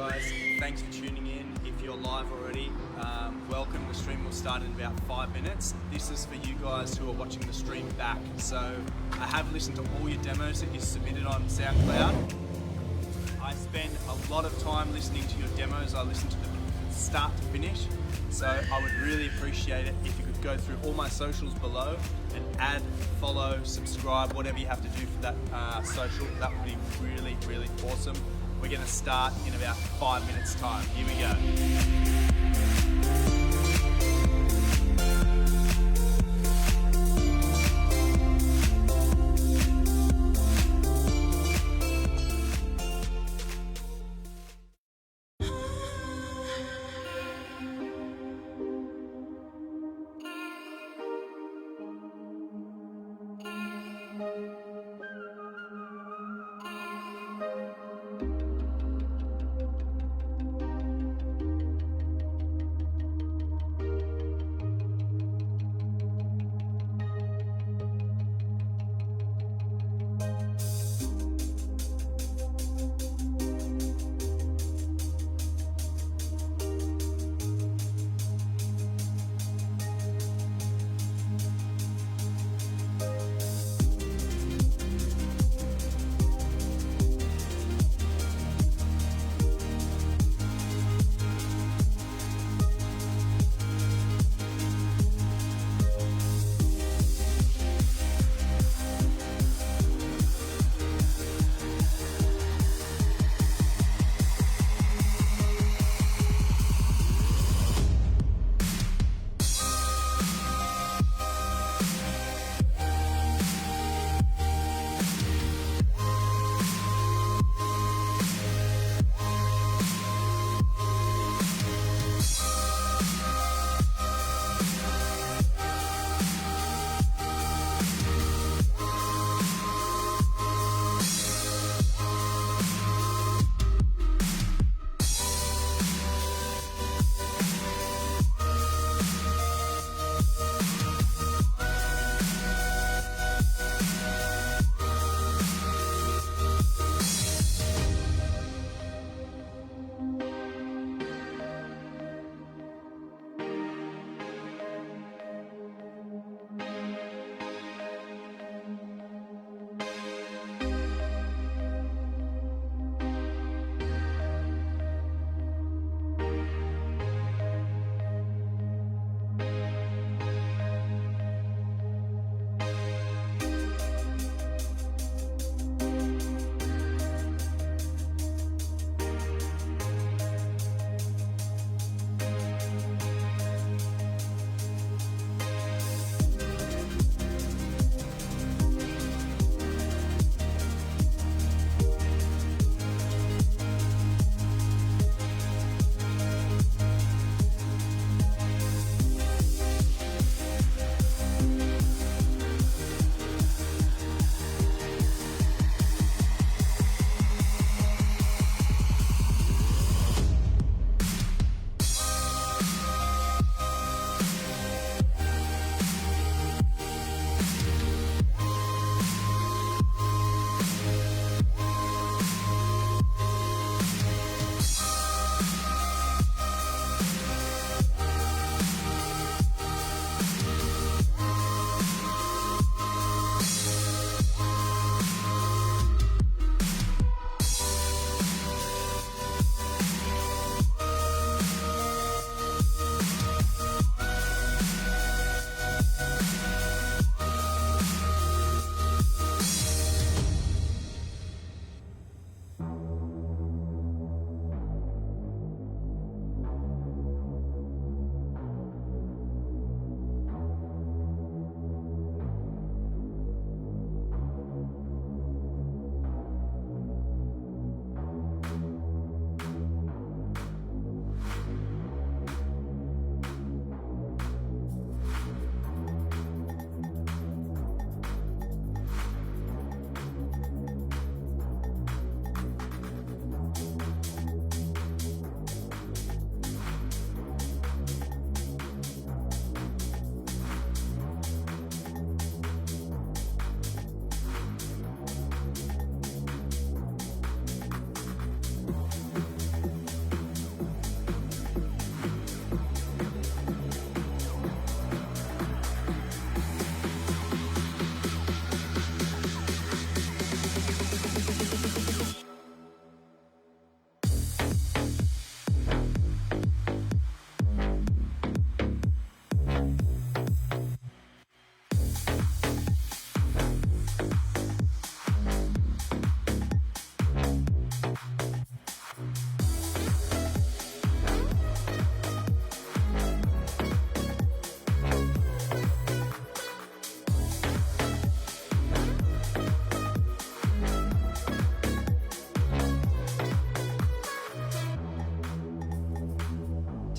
guys, thanks for tuning in. If you're live already, welcome. The stream will start in about 5 minutes. This is for you guys who are watching the stream back. So I have listened to all your demos that you submitted on SoundCloud. I spend a lot of time listening to your demos. I listen to them start to finish. So I would really appreciate it if you could go through all my socials below and add, follow, subscribe, whatever you have to do for that social. That would be really, really awesome. We're going to start in about 5 minutes time. Here we go.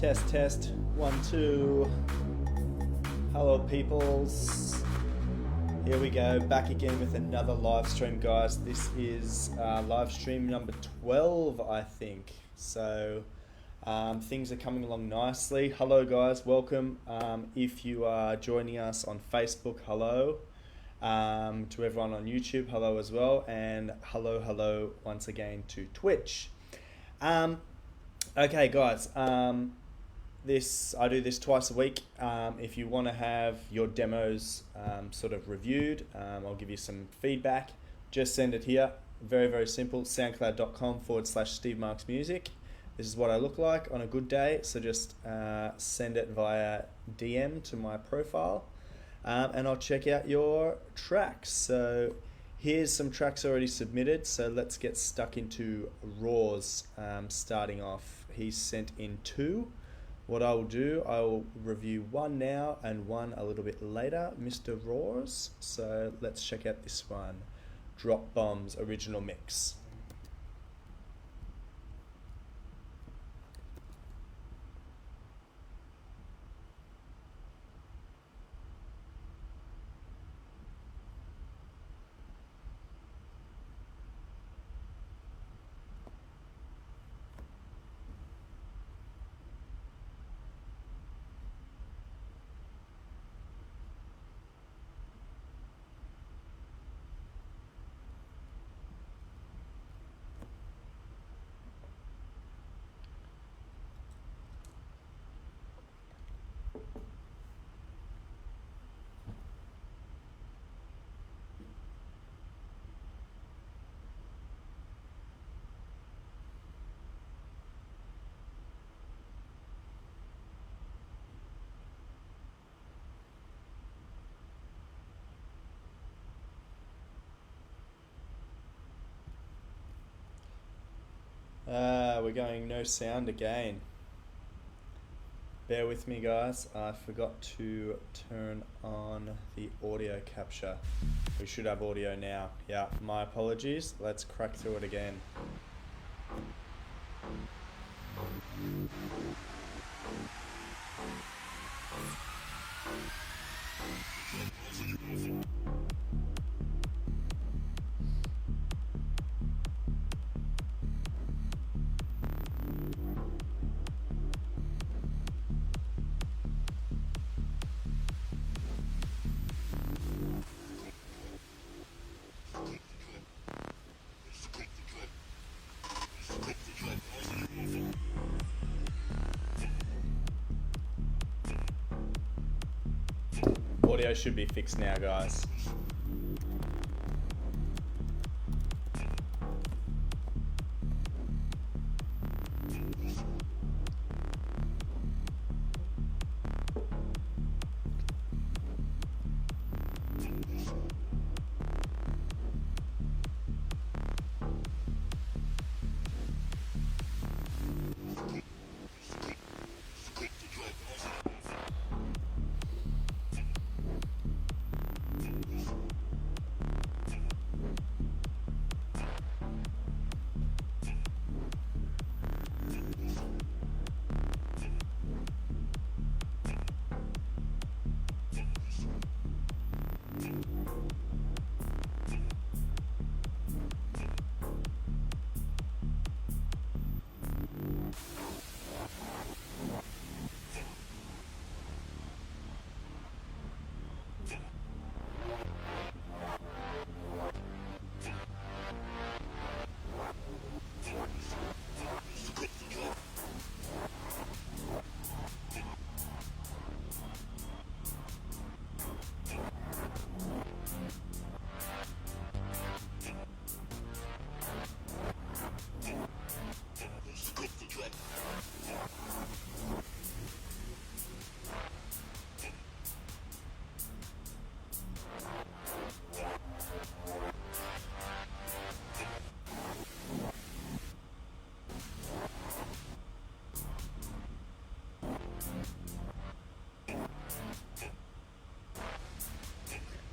Test, test, 1, 2. Hello, peoples. Here we go, back again with another live stream, guys. This is live stream number 12, I think. So things are coming along nicely. Hello, guys. Welcome. If you are joining us on Facebook, hello. To everyone on YouTube, hello as well. And hello once again to Twitch. Okay, guys. I do this twice a week. If you want to have your demos sort of reviewed, I'll give you some feedback. Just send it here. Very, very simple. soundcloud.com/Steve Marks Music. This is what I look like on a good day. So just send it via DM to my profile, and I'll check out your tracks. So here's some tracks already submitted. So let's get stuck into Raw's. Starting off, he's sent in 2. What I will do, I will review one now and one a little bit later, Mr. Roars. So let's check out this one, Drop Bombs original mix. We're going no sound again. Bear with me, guys. I forgot to turn on the audio capture. We should have audio now. Yeah, my apologies. Let's crack through it again. Audio should be fixed now, guys.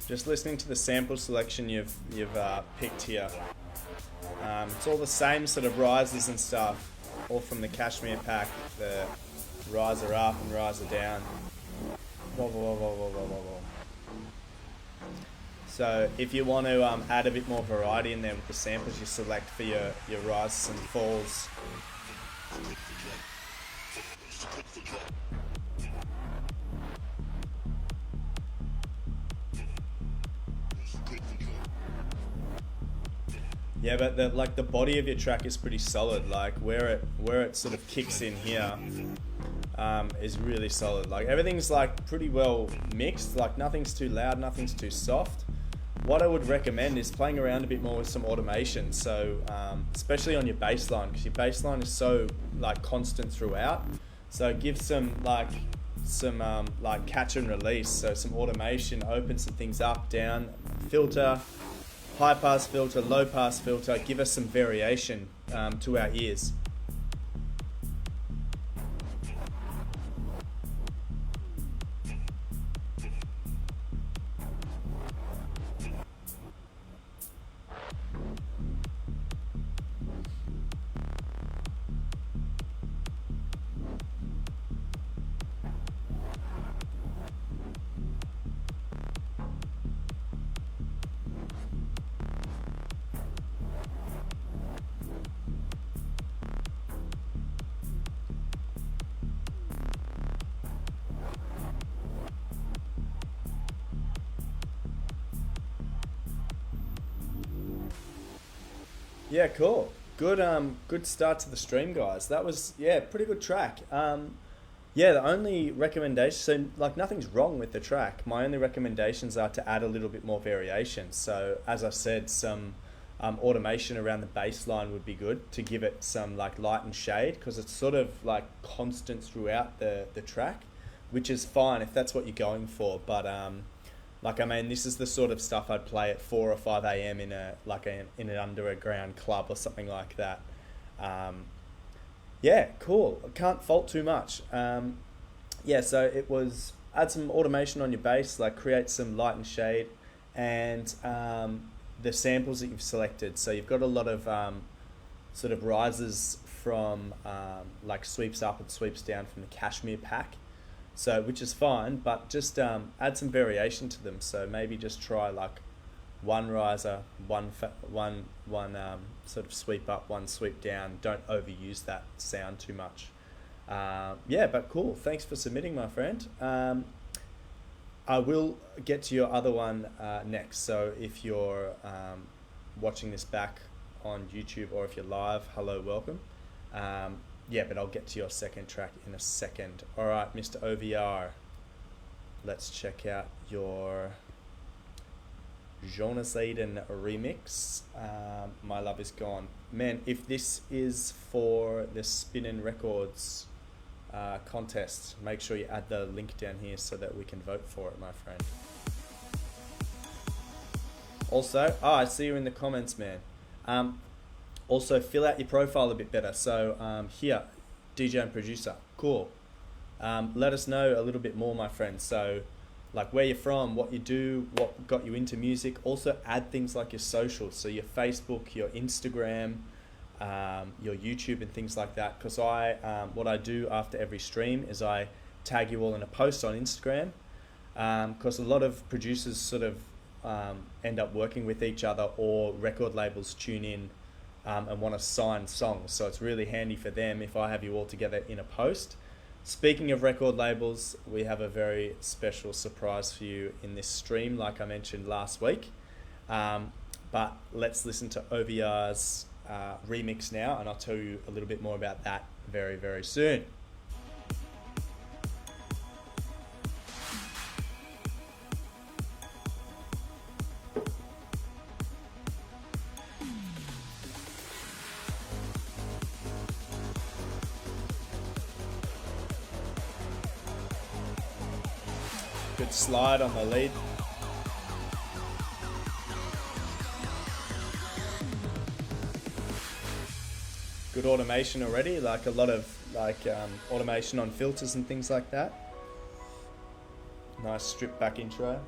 Just listening to the sample selection you've picked here. It's all the same sort of rises and stuff, all from the Cashmere pack, the riser up and riser down. Whoa, whoa, whoa, whoa, whoa, whoa, whoa. So if you want to add a bit more variety in there with the samples you select for your rises and falls. Yeah, but the body of your track is pretty solid. Like where it sort of kicks in here is really solid. Like everything's like pretty well mixed. Like nothing's too loud, nothing's too soft. What I would recommend is playing around a bit more with some automation. So especially on your bass line, because your bass line is so like constant throughout. So give some catch and release. So some automation, open some things up, down, filter. High pass filter, low pass filter, give us some variation to our ears. Yeah, cool. Good start to the stream, guys. That was, pretty good track. The only recommendation, so like nothing's wrong with the track. My only recommendations are to add a little bit more variation. So as I said, some automation around the bass line would be good to give it some like light and shade, because it's sort of like constant throughout the track, which is fine if that's what you're going for. But this is the sort of stuff I'd play at 4 or 5 a.m. in an underground club or something like that. Cool. Can't fault too much. So it was add some automation on your bass, like create some light and shade, and the samples that you've selected. So you've got a lot of sort of rises from like sweeps up and sweeps down from the Cashmere pack. So, which is fine, but just add some variation to them. So maybe just try like one riser, one sort of sweep up, one sweep down. Don't overuse that sound too much. But cool. Thanks for submitting, my friend. I will get to your other one next. So if you're watching this back on YouTube or if you're live, hello, welcome. But I'll get to your second track in a second. All right, Mr. OVR, let's check out your Jonas Eden remix. My Love Is Gone. Man, if this is for the Spinnin' Records contest, make sure you add the link down here so that we can vote for it, my friend. Also, I see you in the comments, man. Also, fill out your profile a bit better. So here, DJ and producer, cool. Let us know a little bit more, my friend. So like where you're from, what you do, what got you into music. Also add things like your socials, so your Facebook, your Instagram, your YouTube and things like that. Because what I do after every stream is I tag you all in a post on Instagram. Because a lot of producers sort of end up working with each other, or record labels tune in and want to sign songs. So it's really handy for them if I have you all together in a post. Speaking of record labels, we have a very special surprise for you in this stream, like I mentioned last week. But let's listen to OVR's remix now, and I'll tell you a little bit more about that very, very soon. Good slide on the lead. Good automation already, like a lot of automation on filters and things like that. Nice stripped back intro.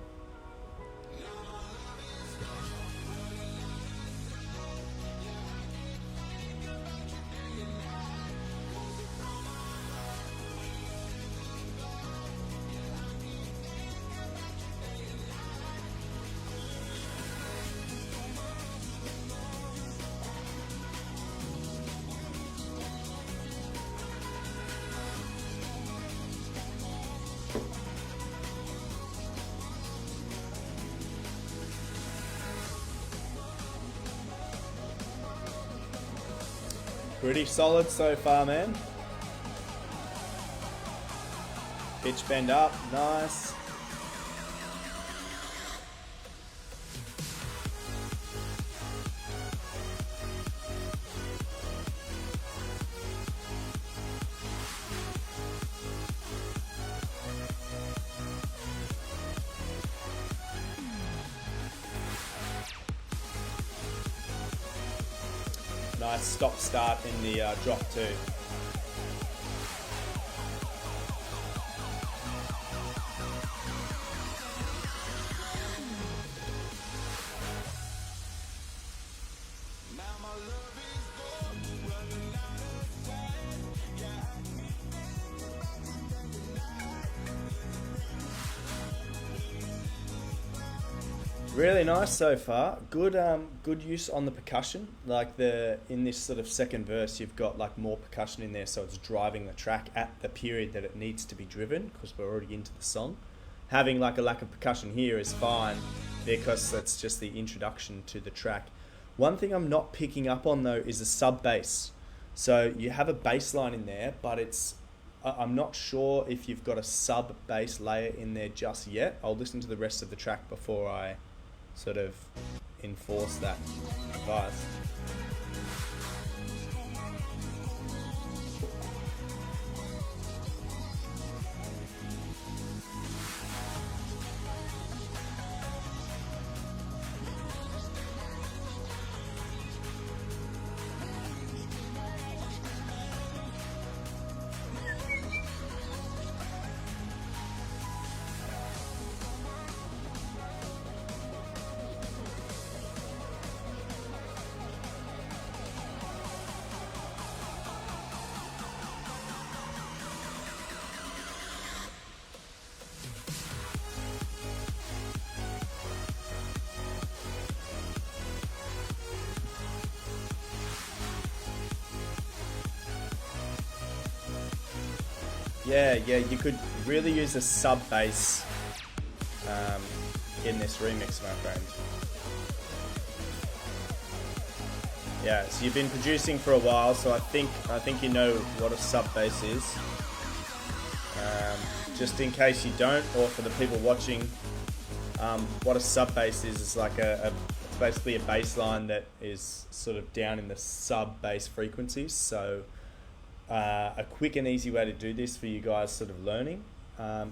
Pretty solid so far, man. Pitch bend up, nice. Nice stop start in the drop too. Really nice so far. Good good use on the percussion. Like in this sort of second verse, you've got like more percussion in there, so it's driving the track at the period that it needs to be driven because we're already into the song. Having like a lack of percussion here is fine because that's just the introduction to the track. One thing I'm not picking up on though is a sub bass. So you have a bass line in there, but I'm not sure if you've got a sub bass layer in there just yet. I'll listen to the rest of the track before I sort of enforce that advice. Yeah, you could really use a sub bass in this remix, my friend. Yeah, so you've been producing for a while, so I think you know what a sub bass is. Just in case you don't, or for the people watching, what a sub bass is like it's basically a bass line that is sort of down in the sub bass frequencies. So a quick and easy way to do this for you guys sort of learning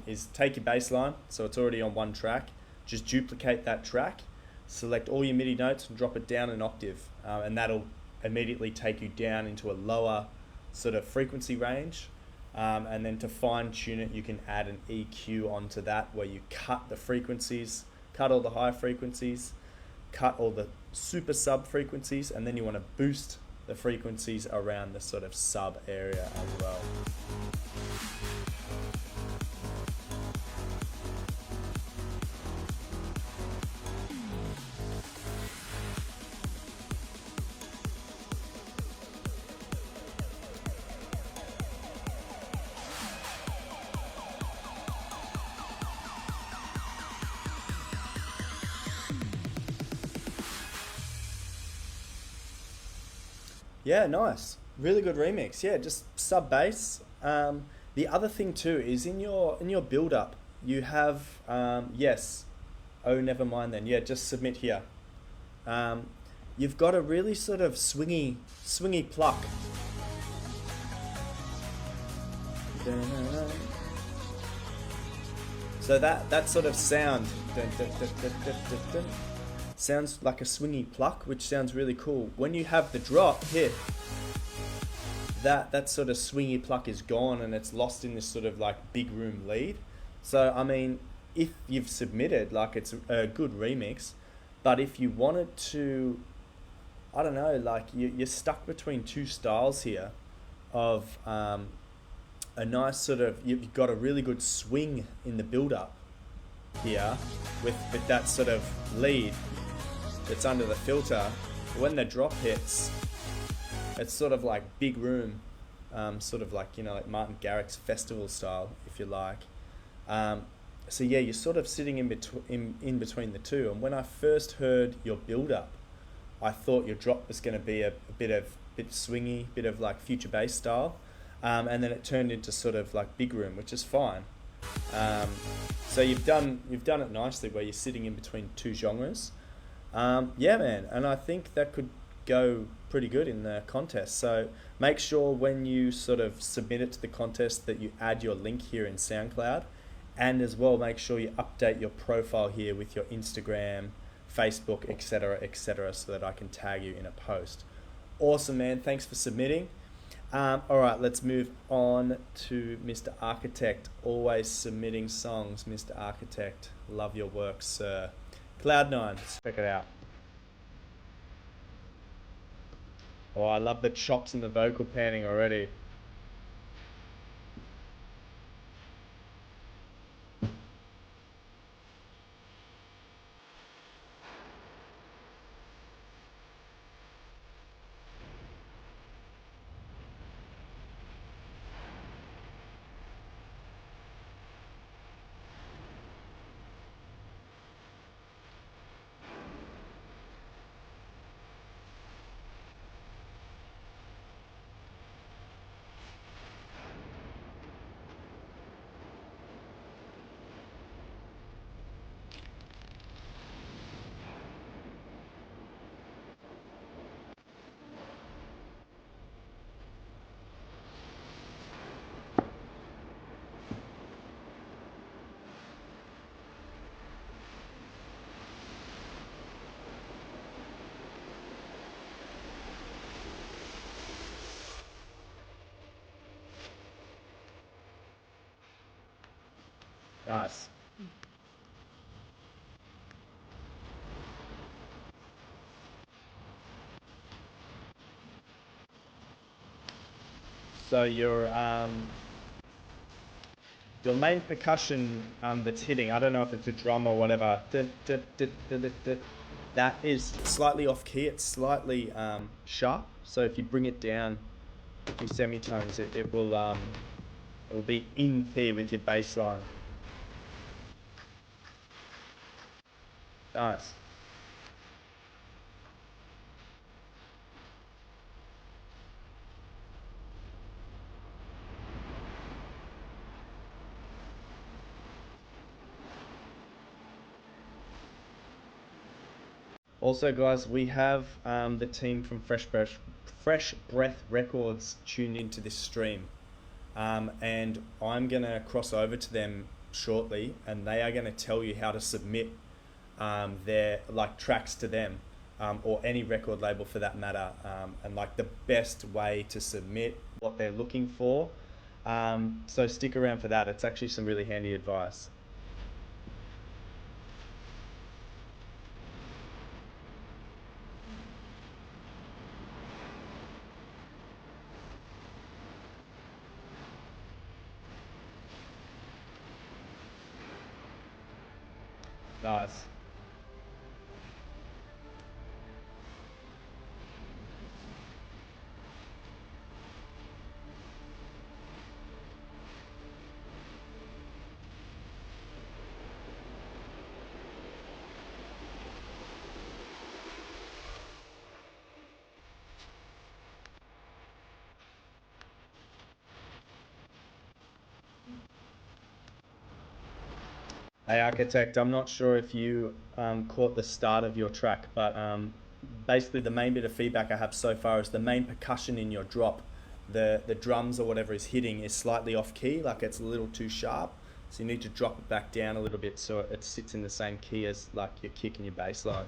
is take your bass line, so it's already on one track, just duplicate that track, select all your MIDI notes and drop it down an octave, and that'll immediately take you down into a lower sort of frequency range, and then to fine tune it you can add an EQ onto that where you cut the frequencies, cut all the high frequencies, cut all the super sub frequencies, and then you want to boost the frequencies around the sort of sub area as well. Yeah, nice. Really good remix. Yeah, just sub bass. The other thing too is in your build up, you have yes. Oh, never mind then. Yeah, just submit here. You've got a really sort of swingy pluck. So that sort of sound sounds like a swingy pluck, which sounds really cool. When you have the drop hit, that sort of swingy pluck is gone and it's lost in this sort of like big room lead. So I mean, if you've submitted, like, it's a good remix, but if you wanted to, I don't know, like you're stuck between two styles here of a nice sort of, you've got a really good swing in the build up here with that sort of lead that's under the filter. When the drop hits, it's sort of like big room, sort of like, you know, like Martin Garrix's festival style, if you like. So yeah, you're sort of sitting in between the two. And when I first heard your build up, I thought your drop was going to be a bit of bit swingy, bit of like future bass style, and then it turned into sort of like big room, which is fine. So you've done it nicely where you're sitting in between two genres. Yeah, man, and I think that could go pretty good in the contest. So make sure when you sort of submit it to the contest that you add your link here in SoundCloud, and as well make sure you update your profile here with your Instagram, Facebook, etc., so that I can tag you in a post. Awesome, man. Thanks for submitting. All right, let's move on to Mr. Architect. Always submitting songs, Mr. Architect. Love your work, sir. Cloud9, check it out. Oh, I love the chops and the vocal panning already. Nice. So your main percussion that's hitting, I don't know if it's a drum or whatever, that is slightly off key. It's slightly sharp. So if you bring it down to semitones, it will be in key with your bass line. Nice. Also, guys, we have the team from Fresh Breath Records tuned into this stream, and I'm gonna cross over to them shortly, and they are gonna tell you how to submit their like tracks to them, or any record label for that matter, and like the best way to submit what they're looking for. So stick around for that. It's actually some really handy advice. Nice. Hey Architect, I'm not sure if you caught the start of your track, but basically the main bit of feedback I have so far is the main percussion in your drop, the drums or whatever is hitting is slightly off key, like it's a little too sharp. So you need to drop it back down a little bit so it sits in the same key as like your kick and your bass line.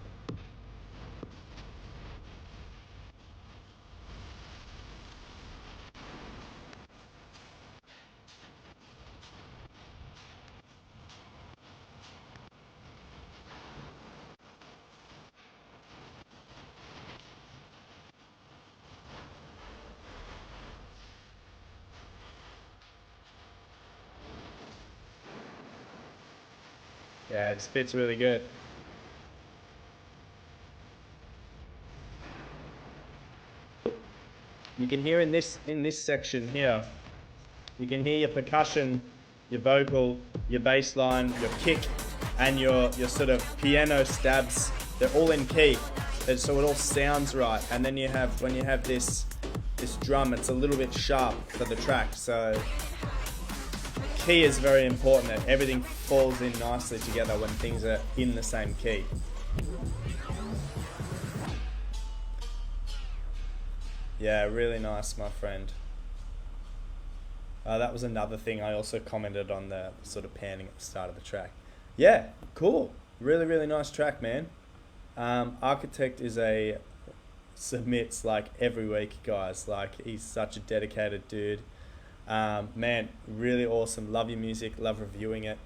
Yeah, it fits really good. You can hear in this section here, you can hear your percussion, your vocal, your bass line, your kick, and your sort of piano stabs. They're all in key, and so it all sounds right. And then you have when you have this this drum, it's a little bit sharp for the track, so key is very important, that everything falls in nicely together when things are in the same key. Yeah, really nice, my friend. That was another thing I also commented on, the sort of panning at the start of the track. Yeah, cool. Really, really nice track, man. Architect submits like every week, guys. Like, he's such a dedicated dude. Man, really awesome. Love your music. Love reviewing it.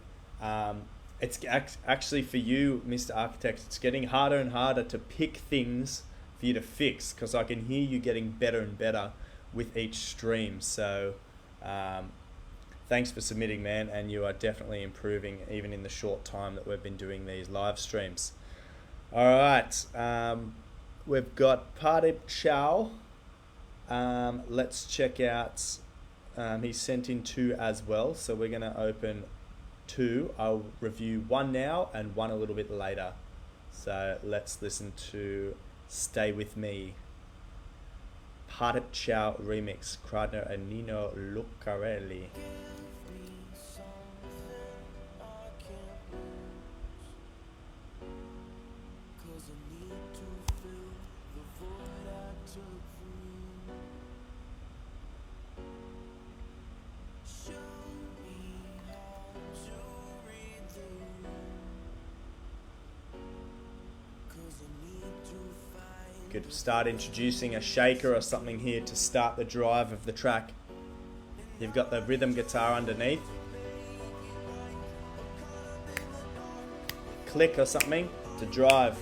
It's actually for you, Mr. Architect, it's getting harder and harder to pick things for you to fix, because I can hear you getting better and better with each stream. So thanks for submitting, man, and you are definitely improving even in the short time that we've been doing these live streams. All right, we've got Pardip Chow. Let's check out, he sent in 2 as well, so we're going to open 2. I'll review 1 now and 1 a little bit later. So let's listen to Stay With Me. Pardip Chow remix, Kradner and Nino Lucarelli. Could start introducing a shaker or something here to start the drive of the track. You've got the rhythm guitar underneath. Click or something to drive.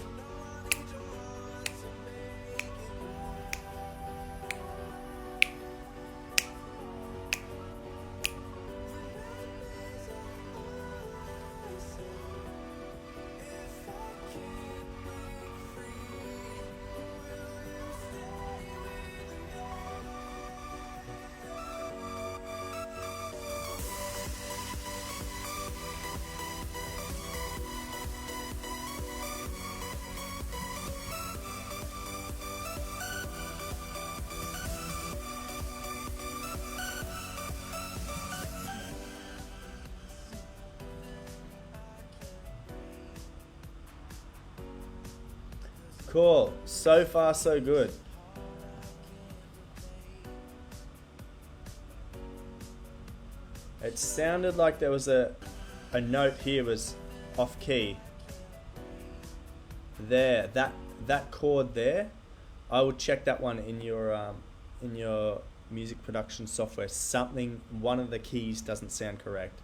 Cool. So far, so good. It sounded like there was a note here was off key. There, that chord there. I will check that one in your music production software. One of the keys doesn't sound correct.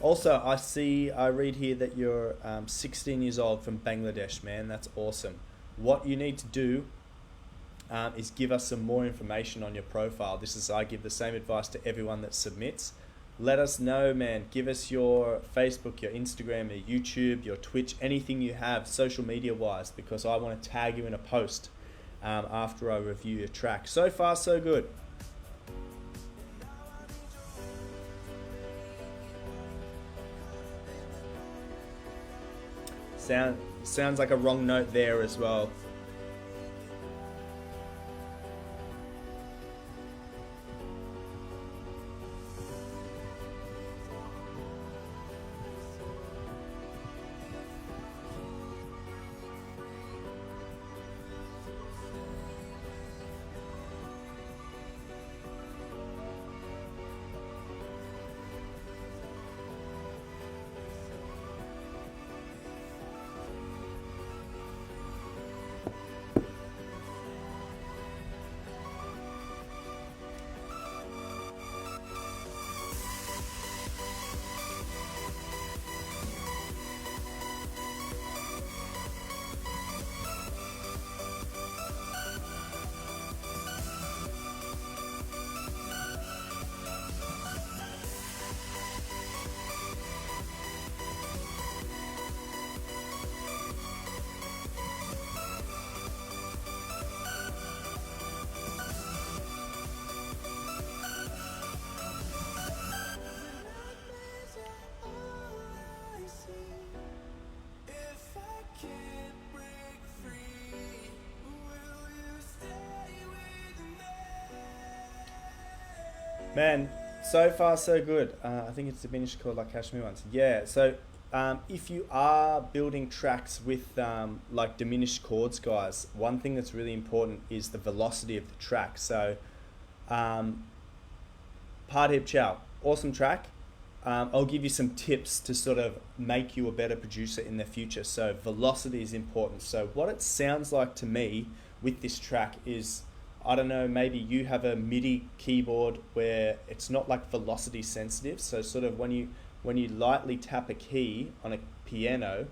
Also, I read here that you're 16 years old from Bangladesh, man. That's awesome. What you need to do is give us some more information on your profile. I give the same advice to everyone that submits. Let us know, man. Give us your Facebook, your Instagram, your YouTube, your Twitch, anything you have social media wise, because I want to tag you in a post after I review your track. So far, so good. Sounds like a wrong note there as well. Man, so far so good. I think it's diminished chord like Kashmir ones. Yeah, so if you are building tracks with like diminished chords, guys, one thing that's really important is the velocity of the track. So, um, Part Hip Chow, awesome track. I'll give you some tips to sort of make you a better producer in the future. So velocity is important. So what it sounds like to me with this track is, I don't know, maybe you have a MIDI keyboard where it's not like velocity sensitive. So sort of when you lightly tap a key on a piano,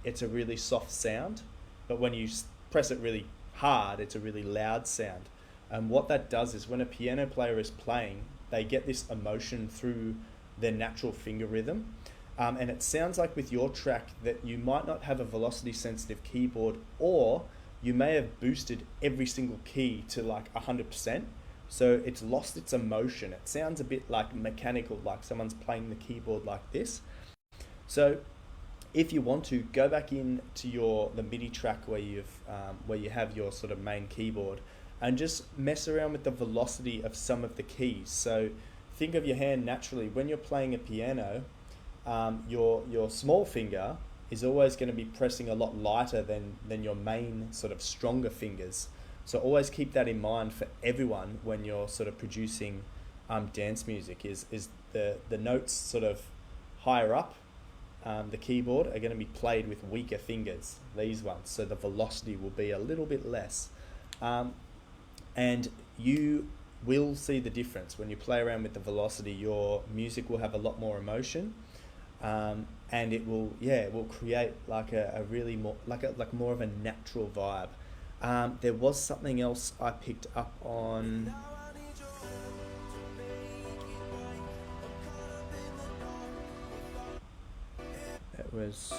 it's a really soft sound, but when you press it really hard, it's a really loud sound. And what that does is when a piano player is playing, they get this emotion through their natural finger rhythm. And it sounds like with your track that you might not have a velocity sensitive keyboard, or you may have boosted every single key to like 100%. So it's lost its emotion. It sounds a bit like mechanical, like someone's playing the keyboard like this. So if you want to go back in to the MIDI track where you have your sort of main keyboard, and just mess around with the velocity of some of the keys. So think of your hand naturally. When you're playing a piano, your small finger is always going to be pressing a lot lighter than your main sort of stronger fingers. So always keep that in mind for everyone when you're sort of producing dance music. Is the notes sort of higher up the keyboard are going to be played with weaker fingers, these ones. So the velocity will be a little bit less. And you will see the difference when you play around with the velocity. Your music will have a lot more emotion, and it will create like a really more like more of a natural vibe. There was something else I picked up on. It was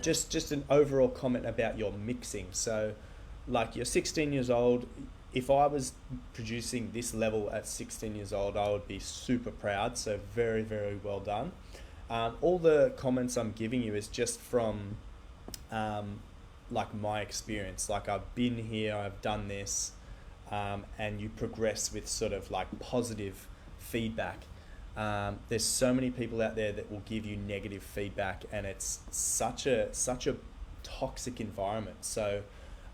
just an overall comment about your mixing. So like you're 16 years old. If I was producing this level at 16 years old, I would be super proud. So very, very well done. All the comments I'm giving you is just from like my experience. Like I've been here, I've done this, and you progress with sort of like positive feedback. There's so many people out there that will give you negative feedback, and it's such a toxic environment. So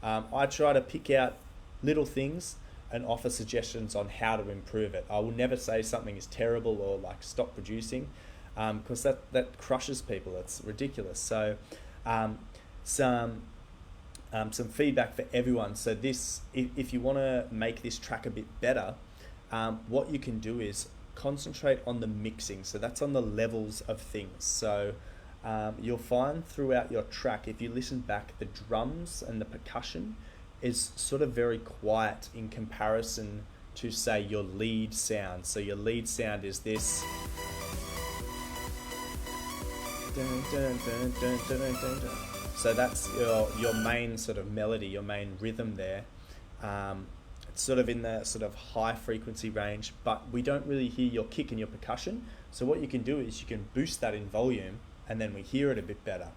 I try to pick out little things and offer suggestions on how to improve it. I will never say something is terrible or like stop producing, because that crushes people. It's ridiculous. So some feedback for everyone. So this, if you want to make this track a bit better, what you can do is concentrate on the mixing. So that's on the levels of things. So you'll find throughout your track, if you listen back, the drums and the percussion is sort of very quiet in comparison to, say, your lead sound. So your lead sound is this. So that's your main sort of melody, your main rhythm there. It's sort of in the sort of high frequency range, but we don't really hear your kick and your percussion. So what you can do is you can boost that in volume, and then we hear it a bit better.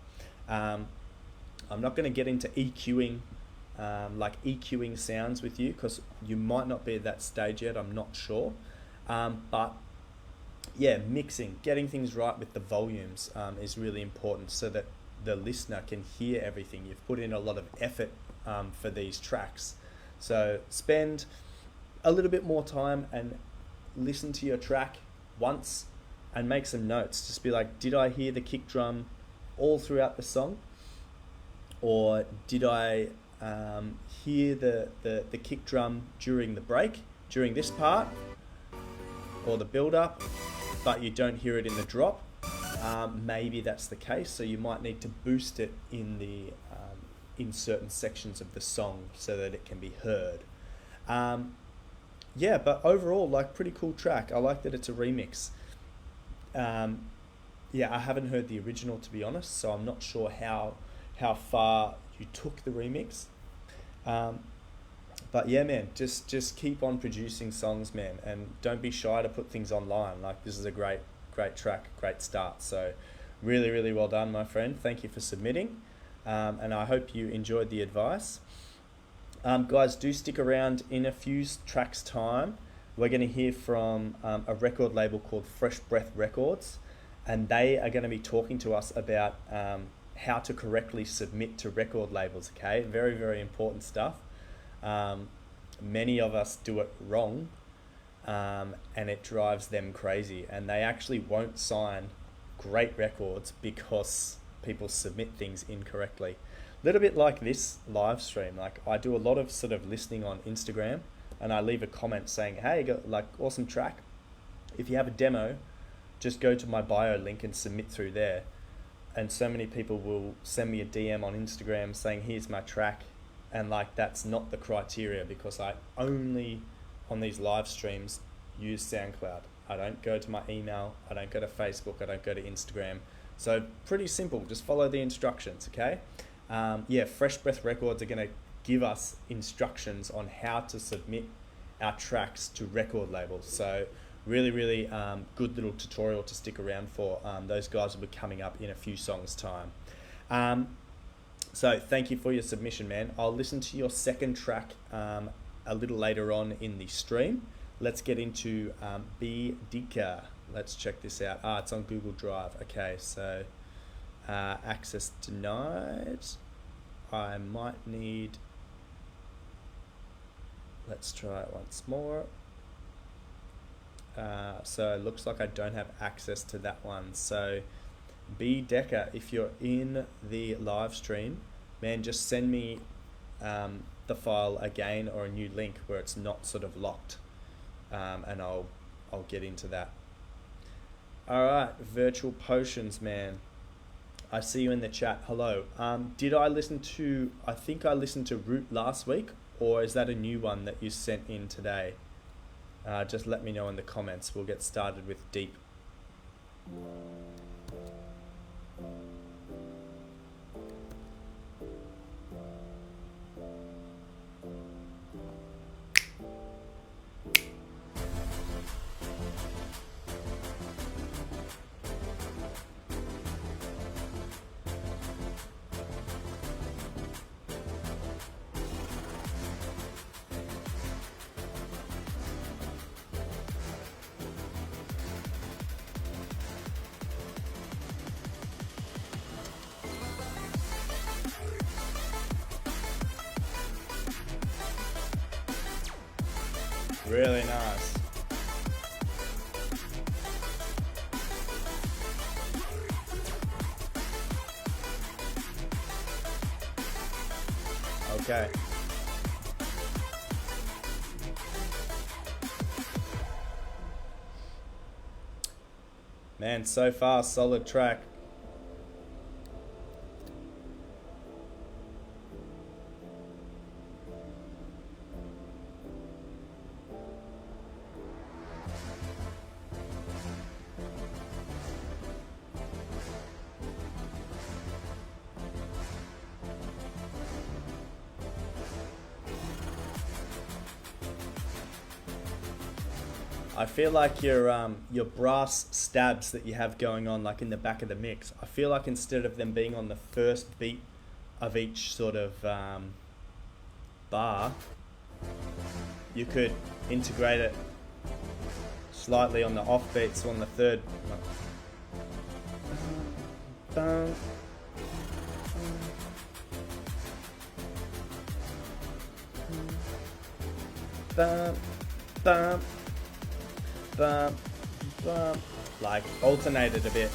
I'm not going to get into EQing, like EQing sounds with you, because you might not be at that stage yet, I'm not sure. But yeah, mixing, getting things right with the volumes is really important so that the listener can hear everything. You've put in a lot of effort for these tracks. So spend a little bit more time and listen to your track once and make some notes. Just be like, did I hear the kick drum all throughout the song? Or did I hear the kick drum during the break, during this part, or the build up, but you don't hear it in the drop? Maybe that's the case, so you might need to boost it in certain sections of the song so that it can be heard. Yeah, but overall, like, pretty cool track. I like that it's a remix. Yeah, I haven't heard the original, to be honest, so I'm not sure how far you took the remix. But yeah, man, just keep on producing songs, man, and don't be shy to put things online. Like, this is a great track, great start. So really, really well done, my friend. Thank you for submitting, and I hope you enjoyed the advice. Guys, do stick around. In a few tracks' time, we're going to hear from a record label called Fresh Breath Records, and they are going to be talking to us about how to correctly submit to record labels. Okay, very, very important stuff. Many of us do it wrong, and it drives them crazy, and they actually won't sign great records because people submit things incorrectly. A little bit like this live stream. Like, I do a lot of sort of listening on Instagram, and I leave a comment saying, hey, got like awesome track. If you have a demo, just go to my bio link and submit through there. And so many people will send me a DM on Instagram saying, here's my track. And like, that's not the criteria, because I only on these live streams use SoundCloud. I don't go to my email, I don't go to Facebook, I don't go to Instagram. So pretty simple, just follow the instructions, okay? Fresh Breath Records are going to give us instructions on how to submit our tracks to record labels. So really, really good little tutorial to stick around for. Those guys will be coming up in a few songs' time. So thank you for your submission, man. I'll listen to your second track a little later on in the stream. Let's get into B Dika. Let's check this out. It's on Google Drive. Okay, so access denied. I might need... Let's try it once more. So it looks like I don't have access to that one. So B Decker, if you're in the live stream, man, just send me the file again, or a new link where it's not sort of locked, and I'll get into that. All right, Virtual Potions, man. I see you in the chat. Hello. Did I listen to... I think I listened to Root last week, or is that a new one that you sent in today? Just let me know in the comments. We'll get started with Deep. Really nice. Okay. Man, so far, solid track. I feel like your brass stabs that you have going on, like in the back of the mix, I feel like instead of them being on the first beat of each sort of bar, you could integrate it slightly on the off beats on the third. Like alternated a bit.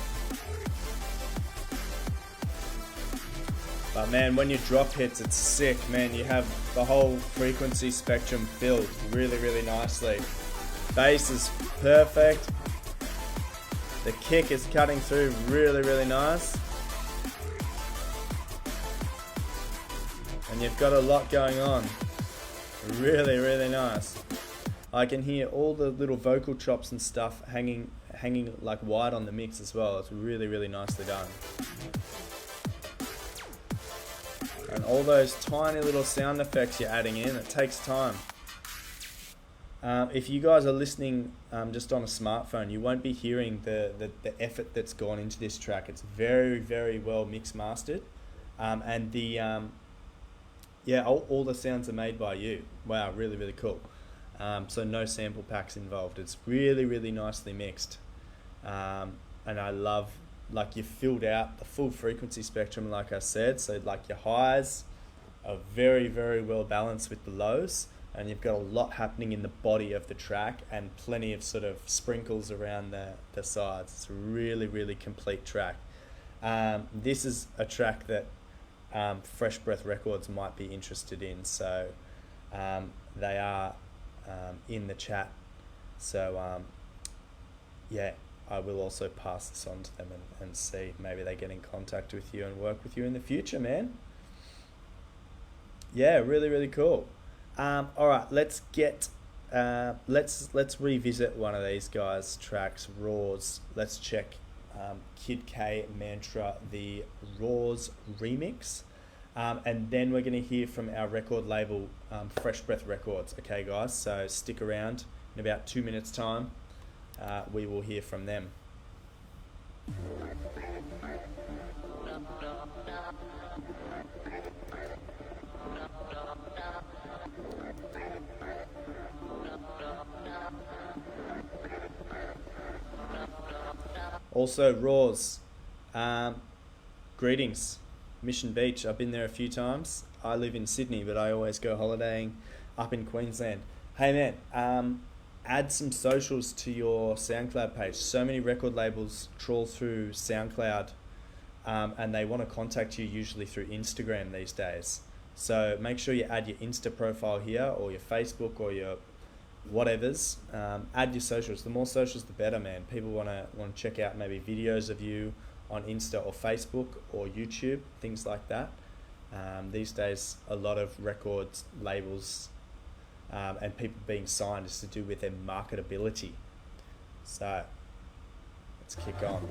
But man, when you drop hits, it's sick, man. You have the whole frequency spectrum filled really, really nicely. Bass is perfect. The kick is cutting through really, really nice. And you've got a lot going on. Really, really nice. I can hear all the little vocal chops and stuff hanging like wide on the mix as well. It's really, really nicely done. And all those tiny little sound effects you're adding in, it takes time. If you guys are listening just on a smartphone, you won't be hearing the effort that's gone into this track. It's very, very well mix mastered. And Yeah, all the sounds are made by you. Wow, really, really cool. So no sample packs involved. It's really, really nicely mixed. And I love, like, you filled out the full frequency spectrum, like I said. So like your highs are very, very well balanced with the lows, and you've got a lot happening in the body of the track and plenty of sort of sprinkles around the sides. It's a really, really complete track. This is a track that Fresh Breath Records might be interested in, so they are in the chat. So yeah, I will also pass this on to them and see maybe they get in contact with you and work with you in the future, man. Yeah, really, really cool. All right, let's get let's revisit one of these guys' tracks, Raws. Let's check Kid K Mantra, the Raws remix, and then we're going to hear from our record label, Fresh Breath Records. Okay, guys, so stick around. In about 2 minutes' time, we will hear from them. Also, Raws, greetings, Mission Beach. I've been there a few times. I live in Sydney, but I always go holidaying up in Queensland. Hey man, add some socials to your SoundCloud page. So many record labels trawl through SoundCloud, and they want to contact you usually through Instagram these days. So make sure you add your Insta profile here, or your Facebook, or your whatevers. Add your socials. The more socials, the better, man. People want to check out maybe videos of you on Insta or Facebook or YouTube, things like that. These days, a lot of records labels and people being signed is to do with their marketability. So let's kick on.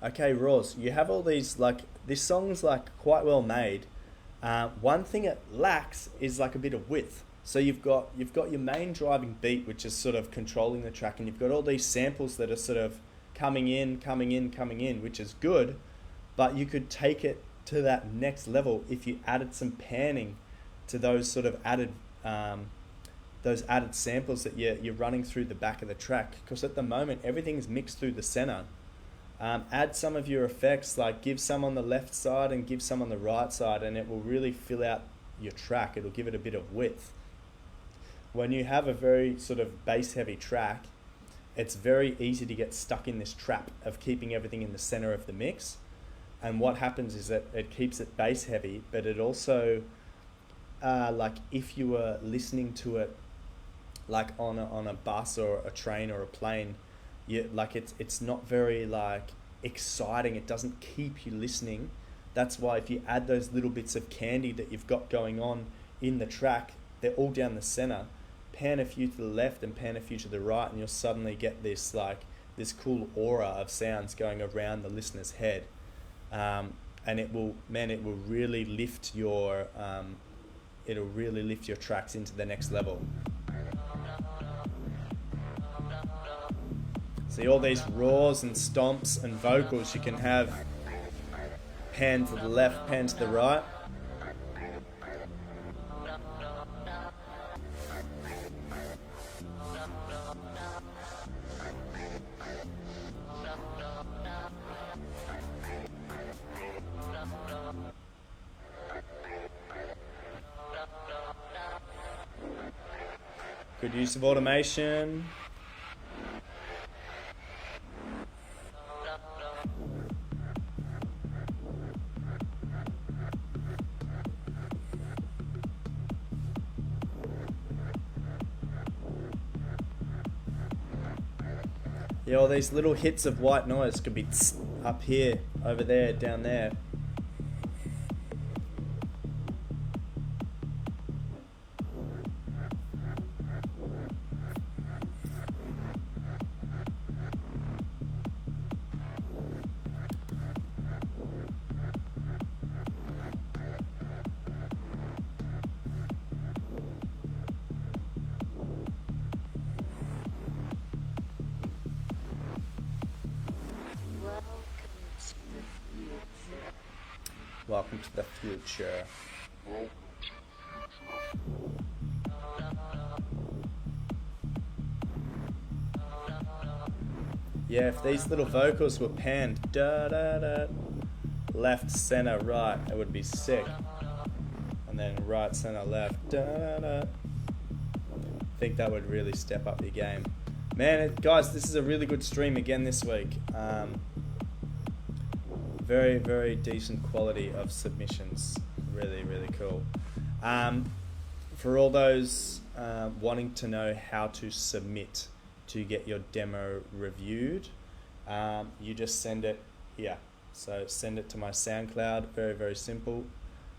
Okay, Roz, you have all these, like, this song's like quite well made. One thing it lacks is like a bit of width. So you've got your main driving beat, which is sort of controlling the track, and you've got all these samples that are sort of coming in, which is good, but you could take it to that next level if you added some panning to those sort of added samples that you're running through the back of the track. Because at the moment everything's mixed through the center. Add some of your effects, like give some on the left side and give some on the right side, and it will really fill out your track. It'll give it a bit of width. When you have a very sort of bass heavy track, it's very easy to get stuck in this trap of keeping everything in the center of the mix. And what happens is that it keeps it bass heavy, but it also, like if you were listening to it like on a bus or a train or a plane, like it's not very like exciting. It doesn't keep you listening. That's why if you add those little bits of candy that you've got going on in the track, they're all down the center. Pan a few to the left and pan a few to the right, and you'll suddenly get this cool aura of sounds going around the listener's head, and it will really lift your tracks into the next level. See all these roars and stomps and vocals you can have. Pan to the left, pan to the right. Good use of automation. Yeah, all these little hits of white noise could be up here, over there, down there. Welcome to the future. Yeah, if these little vocals were panned, da da da, left, center, right, it would be sick. And then right, center, left, da da da. I think that would really step up your game. Man, guys, this is a really good stream again this week. Very, very decent quality of submissions. Really, really cool. For all those wanting to know how to submit to get your demo reviewed, you just send it here. So send it to my SoundCloud. Very, very simple.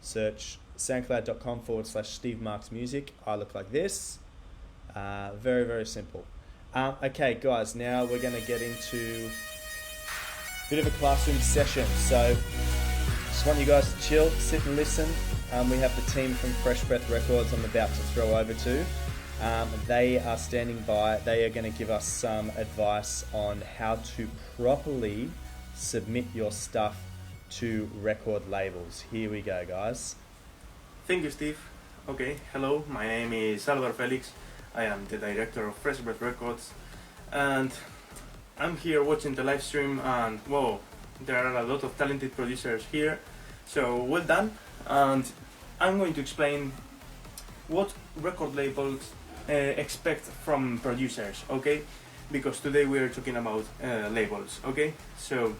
Search soundcloud.com/Steve Marks Music. I look like this. Very, very simple. Okay, guys, now we're going to get into a bit of a classroom session. So just want you guys to chill, sit and listen. We have the team from Fresh Breath Records I'm about to throw over to. They are standing by. They are going to give us some advice on how to properly submit your stuff to record labels. Here we go, guys. Thank you, Steve. Okay, hello, my name is Salvador Felix. I am the director of Fresh Breath Records, and I'm here watching the live stream, and whoa, there are a lot of talented producers here, so well done. And I'm going to explain what record labels expect from producers, okay? Because today we are talking about labels, okay? So,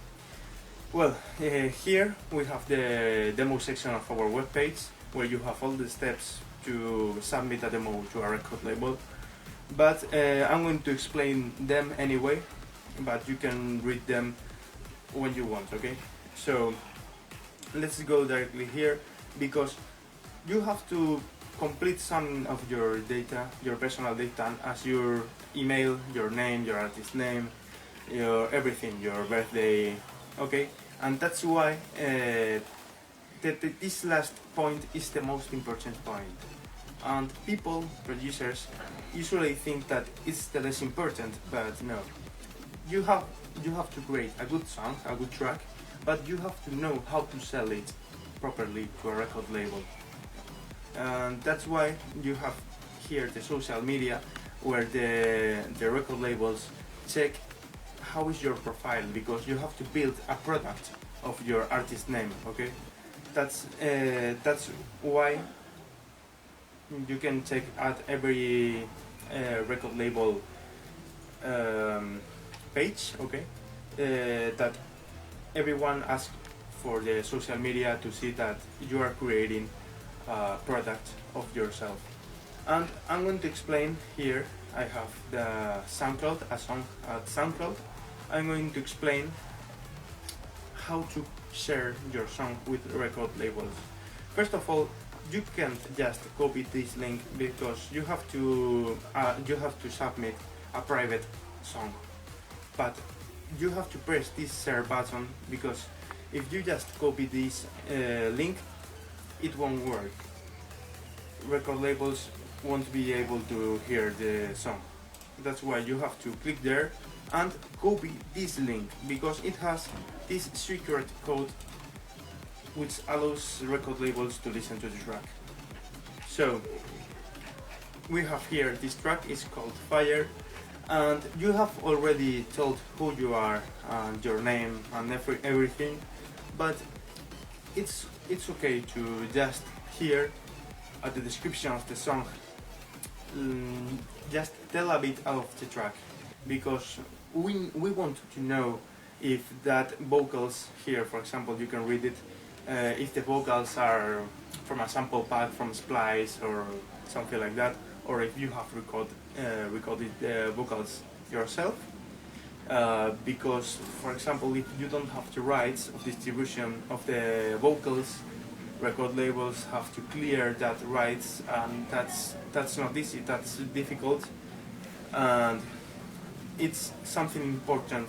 well, here we have the demo section of our webpage, where you have all the steps to submit a demo to a record label. But I'm going to explain them anyway, but you can read them when you want, okay? So, let's go directly here, because you have to complete some of your data, your personal data, as your email, your name, your artist name, your everything, your birthday, okay? And that's why this last point is the most important point. And people, producers, usually think that it's the less important, but no. You have to create a good song, a good track, but you have to know how to sell it properly to a record label. And that's why you have here the social media, where the record labels check how is your profile, because you have to build a product of your artist name, okay? That's why you can check at every record label page, okay? That everyone asks for the social media to see that you are creating a product of yourself. And I'm going to explain here. I have the SoundCloud, a song at SoundCloud. I'm going to explain how to share your song with record labels. First of all, you can't just copy this link, because you have to submit a private song. But you have to press this share button, because if you just copy this link, it won't work. Record labels won't be able to hear the song. That's why you have to click there and copy this link, because it has this secret code which allows record labels to listen to the track. So we have here, this track is called Fire, and you have already told who you are and your name and everything, but it's okay to just hear at the description of the song mm, just tell a bit of the track, because we want to know if that vocals here, for example, you can read it, if the vocals are from a sample pack from Splice or something like that, or if you have recorded the vocals yourself. Because, for example, if you don't have the rights of distribution of the vocals, record labels have to clear that rights, and that's not easy. That's difficult, and it's something important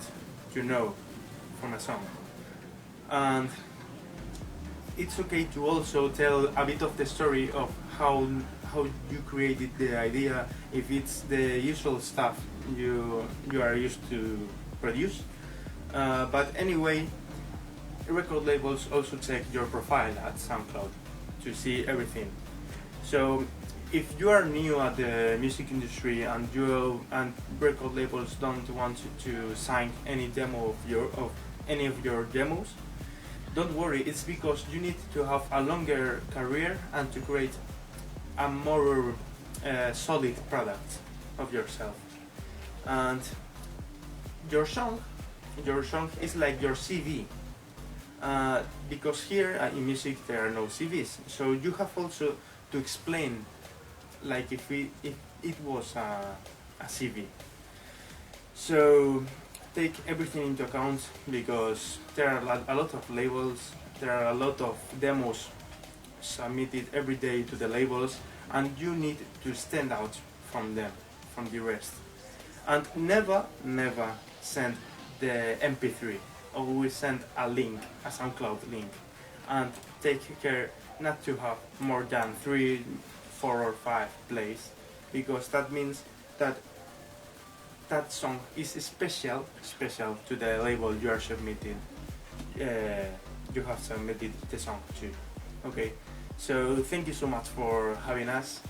to know from a song. And it's okay to also tell a bit of the story of how you created the idea, if it's the usual stuff you are used to produce. But anyway, record labels also check your profile at SoundCloud to see everything. So if you are new at the music industry and record labels don't want you to sign any demo of any of your demos, don't worry. It's because you need to have a longer career and to create a more solid product of yourself. And your song is like your CV. Because here in music there are no CVs, so you have also to explain, like if it was a CV. So take everything into account, because there are a lot of labels, there are a lot of demos submitted every day to the labels, and you need to stand out from them, from the rest. And never send the MP3. Always send a link, a SoundCloud link, and take care not to have more than 3, 4 or 5 plays, because that means that that song is special to the label you are submitting. You have submitted the song to. Okay, so thank you so much for having us.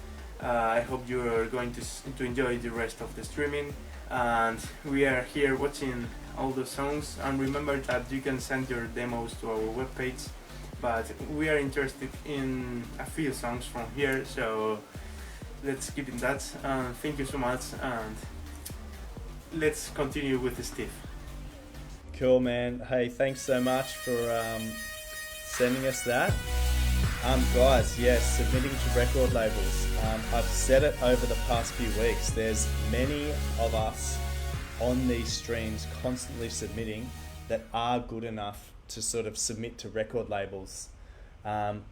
I hope you are going to enjoy the rest of the streaming, and we are here watching all the songs. And remember that you can send your demos to our webpage, but we are interested in a few songs from here, so let's keep in touch. Thank you so much, and let's continue with Steve. Cool, man. Hey, thanks so much for sending us that. Guys, yes, submitting to record labels. I've said it over the past few weeks. There's many of us on these streams constantly submitting that are good enough to sort of submit to record labels. And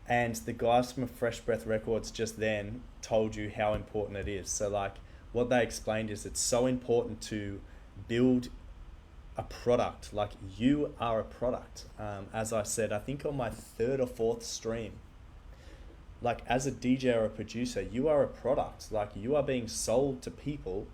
the guys from Fresh Breath Records just then told you how important it is. So like what they explained is it's so important to build a product. Like you are a product. As I said, I think on my 3rd or 4th stream, like as a DJ or a producer, you are a product. Like you are being sold to people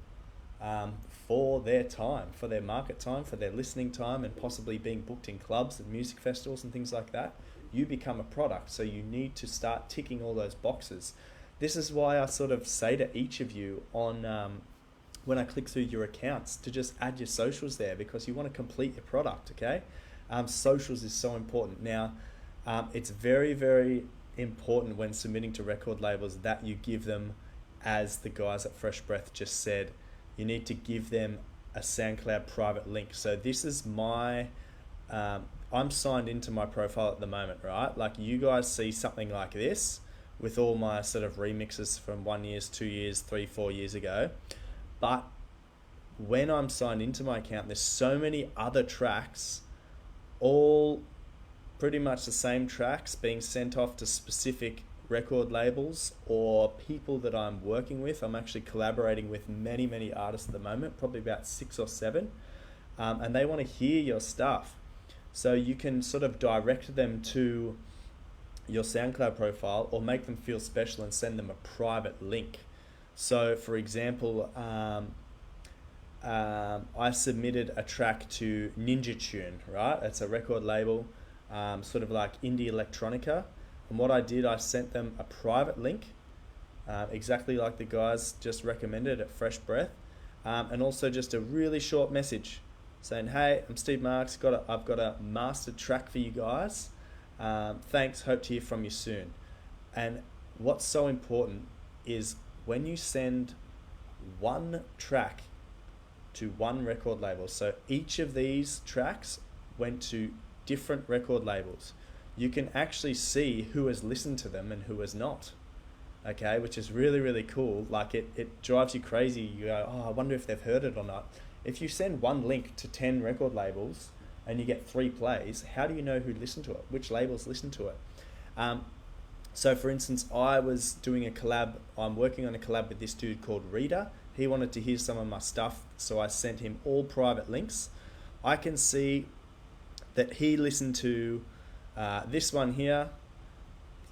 for their time, for their market time, for their listening time, and possibly being booked in clubs and music festivals and things like that. You become a product, so you need to start ticking all those boxes. This is why I sort of say to each of you on when I click through your accounts to just add your socials there, because you want to complete your product, okay? Socials is so important. Now, it's very, very important when submitting to record labels that you give them, as the guys at Fresh Breath just said, you need to give them a SoundCloud private link. So this is my, I'm signed into my profile at the moment, right? Like you guys see something like this with all my sort of remixes from 1 year, 2 years, 3, 4 years ago. But when I'm signed into my account, there's so many other tracks, all pretty much the same tracks being sent off to specific record labels or people that I'm working with. I'm actually collaborating with many, many artists at the moment, probably about 6 or 7, and they want to hear your stuff. So you can sort of direct them to your SoundCloud profile or make them feel special and send them a private link. So for example, I submitted a track to Ninja Tune, right? It's a record label, sort of like indie electronica. And what I did, I sent them a private link, exactly like the guys just recommended at Fresh Breath, and also just a really short message saying, hey, I'm Steve Marks, I've got a mastered track for you guys. Thanks, hope to hear from you soon. And what's so important is when you send one track to one record label, so each of these tracks went to different record labels, you can actually see who has listened to them and who has not. Okay, which is really, really cool. Like it drives you crazy. You go, oh, I wonder if they've heard it or not. If you send one link to 10 record labels and you get 3 plays, how do you know who listened to it? Which labels listened to it? So for instance, I was doing a collab. I'm working on a collab with this dude called Reader. He wanted to hear some of my stuff, so I sent him all private links. I can see that he listened to this one here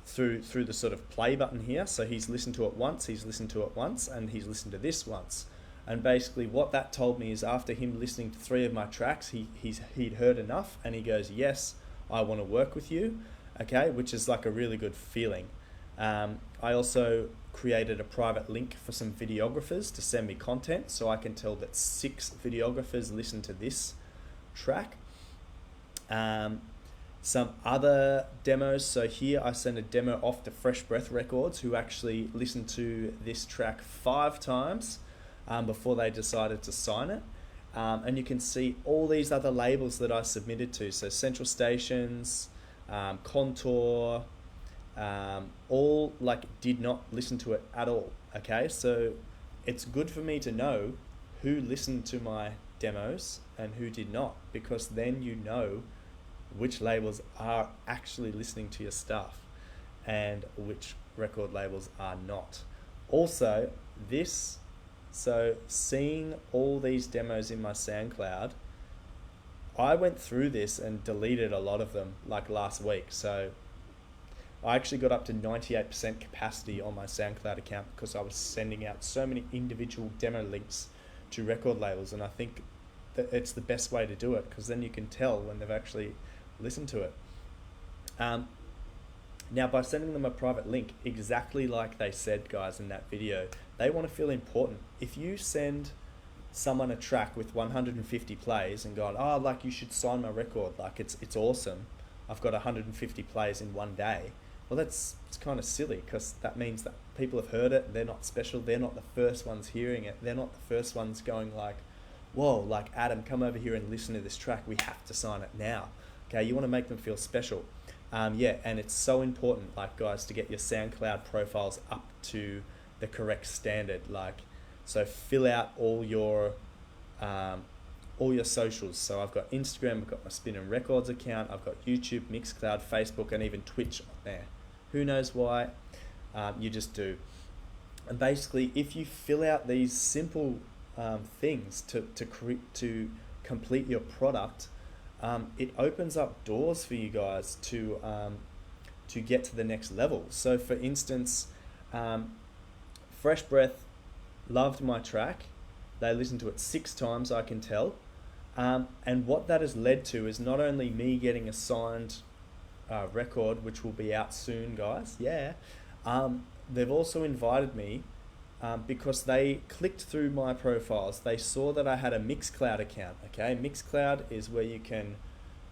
through the sort of play button here. So he's listened to it once, and he's listened to this once. And basically what that told me is after him listening to 3 of my tracks, he'd heard enough, and he goes, yes, I want to work with you. Okay, which is like a really good feeling. I also created a private link for some videographers to send me content, so I can tell that 6 videographers listen to this track. Some other demos, so here I sent a demo off to Fresh Breath Records, who actually listened to this track 5 times before they decided to sign it. And you can see all these other labels that I submitted to, so Central Stations, Contour, all like did not listen to it at all. Okay, so it's good for me to know who listened to my demos and who did not, because then you know which labels are actually listening to your stuff and which record labels are not. Also, so seeing all these demos in my SoundCloud, I went through this and deleted a lot of them like last week. So I actually got up to 98% capacity on my SoundCloud account because I was sending out so many individual demo links to record labels, and I think that it's the best way to do it, because then you can tell when they've actually listened to it. Now, by sending them a private link, exactly like they said, guys, in that video, they want to feel important. If you send someone a track with 150 plays and gone, oh, like you should sign my record, like it's awesome, I've got 150 plays in one day, well, it's kind of silly, because that means that people have heard it, they're not special, they're not the first ones hearing it, they're not the first ones going like, whoa, like Adam, come over here and listen to this track, we have to sign it now. Okay, you want to make them feel special. Yeah, and it's so important, like guys, to get your SoundCloud profiles up to the correct standard. Like, so fill out all your socials. So I've got Instagram, I've got my Spinnin' Records account, I've got YouTube, Mixcloud, Facebook, and even Twitch on there. Who knows why? You just do. And basically, if you fill out these simple things to complete your product, it opens up doors for you guys to get to the next level. So for instance, Fresh Breath loved my track. They listened to it 6 times, I can tell. And what that has led to is not only me getting a signed record, which will be out soon, guys. Yeah. They've also invited me because they clicked through my profiles. They saw that I had a Mixcloud account. Okay, Mixcloud is where you can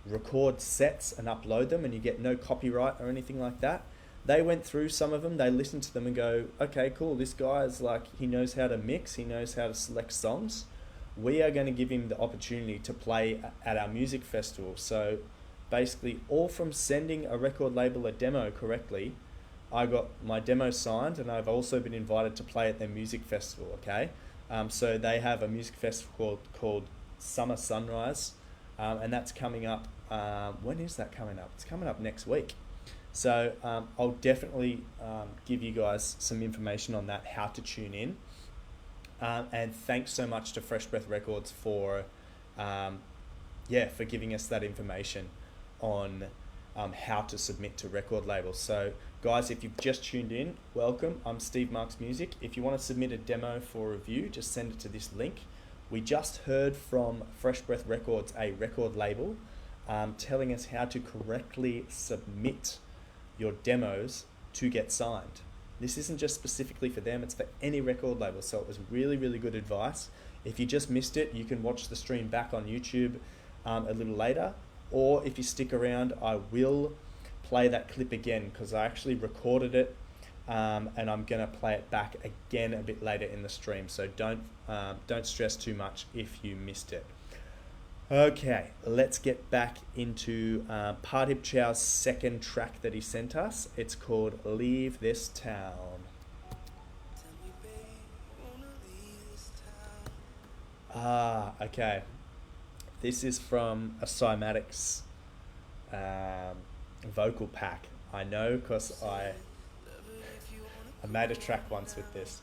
record sets and upload them, and you get no copyright or anything like that. They went through some of them, they listened to them and go, okay, cool, this guy is like, he knows how to mix, he knows how to select songs. We are going to give him the opportunity to play at our music festival. So basically, all from sending a record label a demo correctly, I got my demo signed, and I've also been invited to play at their music festival, okay? So they have a music festival called Summer Sunrise, and that's coming up. When is that coming up? It's coming up next week. So I'll definitely give you guys some information on that, how to tune in. And thanks so much to Fresh Breath Records for giving us that information on how to submit to record labels. So guys, if you've just tuned in, welcome. I'm Steve Marks Music. If you want to submit a demo for review, just send it to this link. We just heard from Fresh Breath Records, a record label, telling us how to correctly submit your demos to get signed. This isn't just specifically for them, it's for any record label. So it was really, really good advice. If you just missed it, you can watch the stream back on YouTube a little later. Or if you stick around, I will play that clip again, because I actually recorded it and I'm gonna play it back again a bit later in the stream. So don't stress too much if you missed it. Okay, let's get back into Partip Chow's second track that he sent us. It's called "Leave This Town." Okay. This is from a Cymatics vocal pack. I know because I made a track once with this.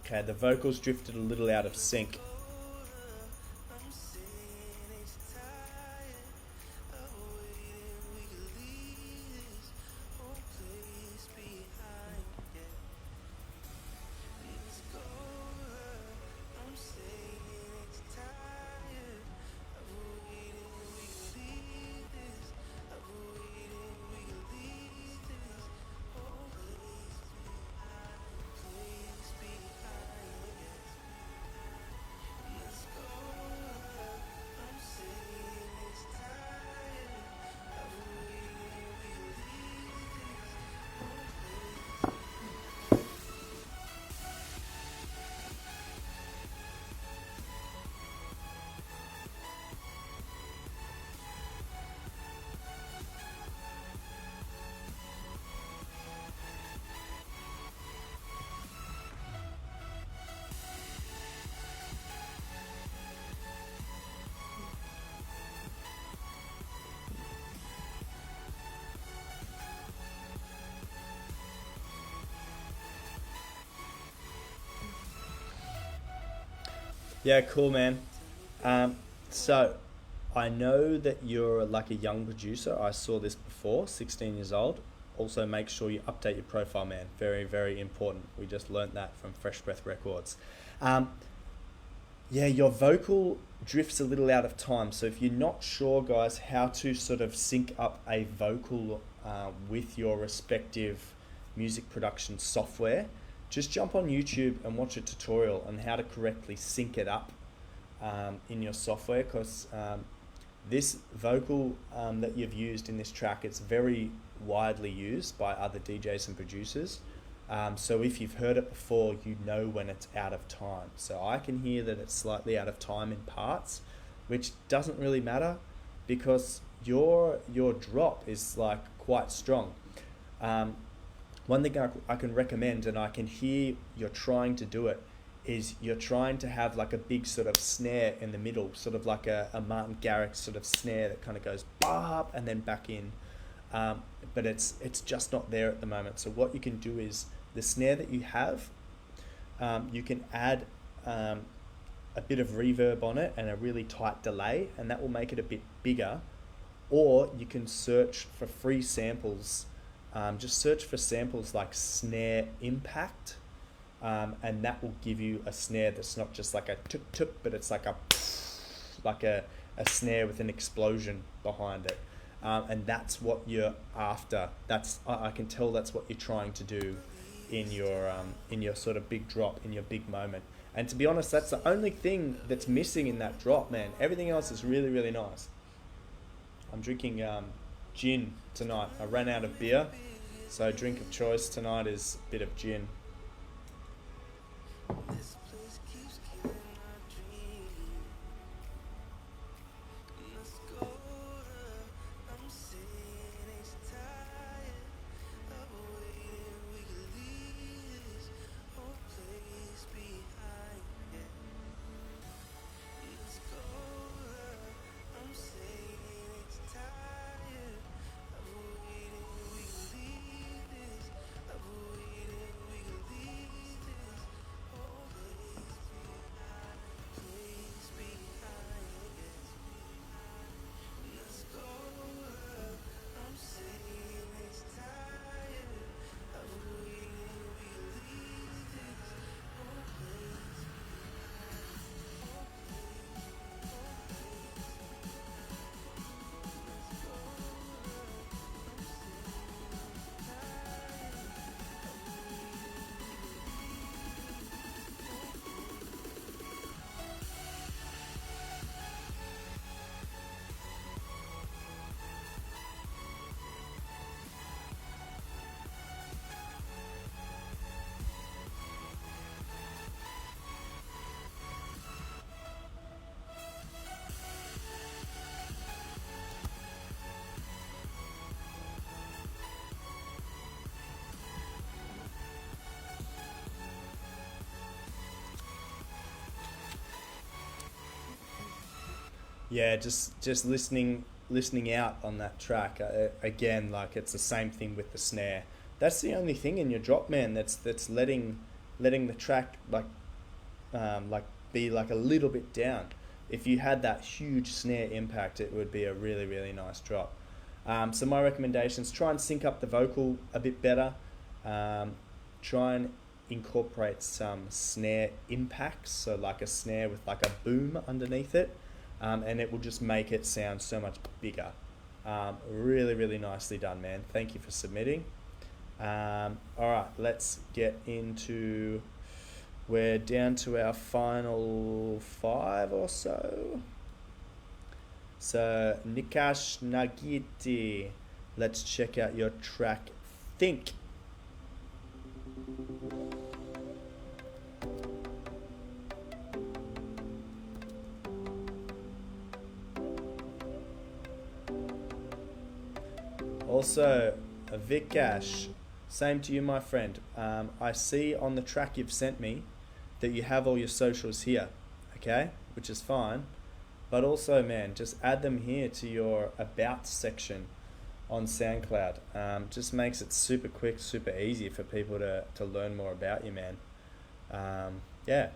Okay, the vocals drifted a little out of sync. Yeah, cool, man. So, I know that you're like a young producer. I saw this before, 16 years old. Also, make sure you update your profile, man. Very, very important. We just learnt that from Fresh Breath Records. Yeah, your vocal drifts a little out of time. So if you're not sure, guys, how to sort of sync up a vocal with your respective music production software, just jump on YouTube and watch a tutorial on how to correctly sync it up in your software, because this vocal that you've used in this track, it's very widely used by other DJs and producers. So if you've heard it before, you know when it's out of time. So I can hear that it's slightly out of time in parts, which doesn't really matter because your drop is like quite strong. One thing I can recommend, and I can hear you're trying to do it, is you're trying to have like a big sort of snare in the middle, sort of like a Martin Garrix sort of snare that kind of goes bop and then back in. But it's just not there at the moment. So what you can do is the snare that you have, you can add a bit of reverb on it and a really tight delay, and that will make it a bit bigger. Or you can search for free samples. Just search for samples like snare impact, and that will give you a snare that's not just like a tuk tuk, but it's like a snare with an explosion behind it. And that's what you're after. I can tell that's what you're trying to do in your sort of big drop, in your big moment. And to be honest, that's the only thing that's missing in that drop, man. Everything else is really, really nice. I'm drinking gin tonight. I ran out of beer, so drink of choice tonight is a bit of gin. yeah, just listening out on that track. Again, like it's the same thing with the snare. That's the only thing in your drop, man. That's letting the track like be like a little bit down. If you had that huge snare impact, it would be a really, really nice drop. So my recommendations: try and sync up the vocal a bit better. Try and incorporate some snare impacts, so like a snare with like a boom underneath it, and it will just make it sound so much bigger. Really, really nicely done, man. Thank you for submitting. All right, let's get into. We're down to our final 5 or so. So Nikash Nagiti, let's check out your track Think. Also, Vikash, same to you, my friend. I see on the track you've sent me that you have all your socials here, okay? Which is fine. But also, man, just add them here to your About section on SoundCloud. Just makes it super quick, super easy for people to learn more about you, man. Yeah.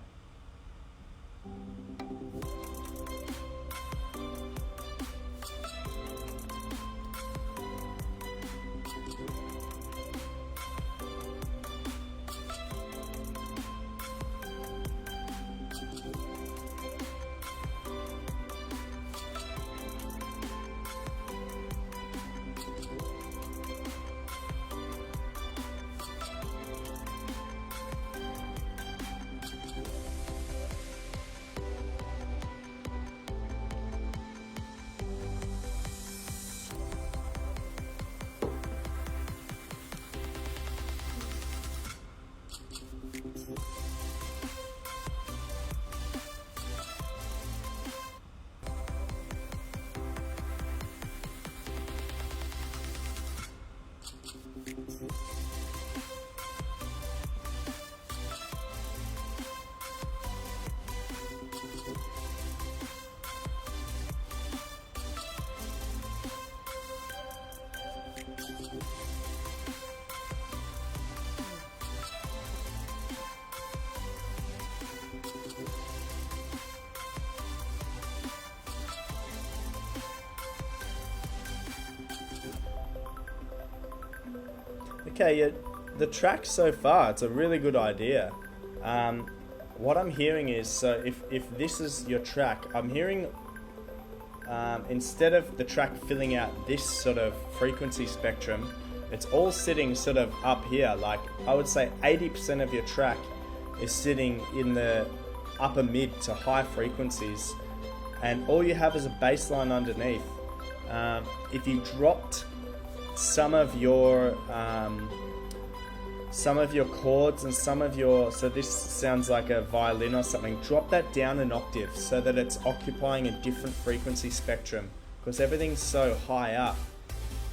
Okay, yeah, the track so far, it's a really good idea. What I'm hearing is, so if this is your track, I'm hearing instead of the track filling out this sort of frequency spectrum, it's all sitting sort of up here. Like I would say 80% of your track is sitting in the upper mid to high frequencies, and all you have is a bass line underneath. If you dropped some of your chords and some of your, so this sounds like a violin or something, drop that down an octave so that it's occupying a different frequency spectrum, because everything's so high up.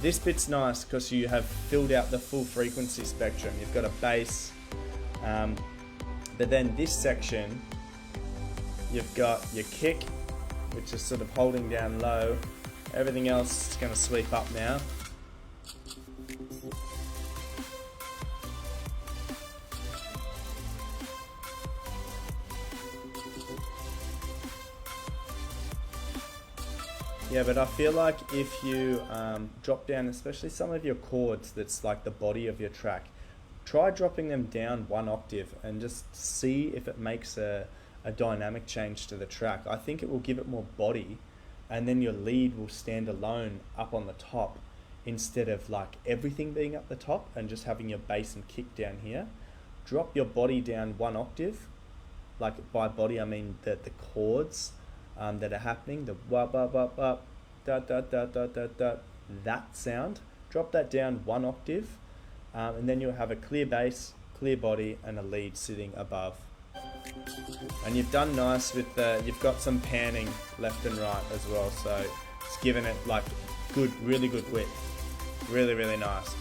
This bit's nice because you have filled out the full frequency spectrum. You've got a bass, but then this section you've got your kick, which is sort of holding down low. Everything else is going to sweep up now. Yeah, but I feel like if you drop down, especially some of your chords that's like the body of your track, try dropping them down 1 octave and just see if it makes a dynamic change to the track. I think it will give it more body, and then your lead will stand alone up on the top instead of like everything being up the top and just having your bass and kick down here. Drop your body down 1 octave. Like by body I mean the chords that are happening, the wah wah wah wah, da da da da da da, that sound. Drop that down 1 octave, and then you'll have a clear bass, clear body, and a lead sitting above. And you've done nice with you've got some panning left and right as well, so it's given it like good, really good width. Really, really nice.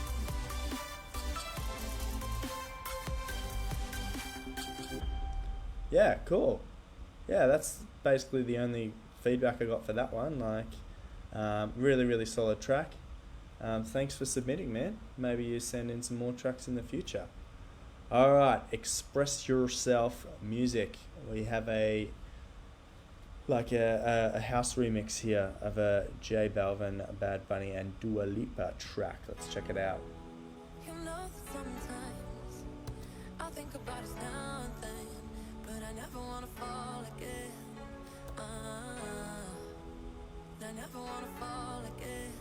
Yeah, cool. Yeah, that's basically the only feedback I got for that one. Really, really solid track. Thanks for submitting, man. Maybe you send in some more tracks in the future. All right, Express Yourself music. We have a house remix here of a J Balvin, Bad Bunny, and Dua Lipa track. Let's check it out. You know that sometimes I think about us now and then, but I never wanna fall again. I never wanna fall again.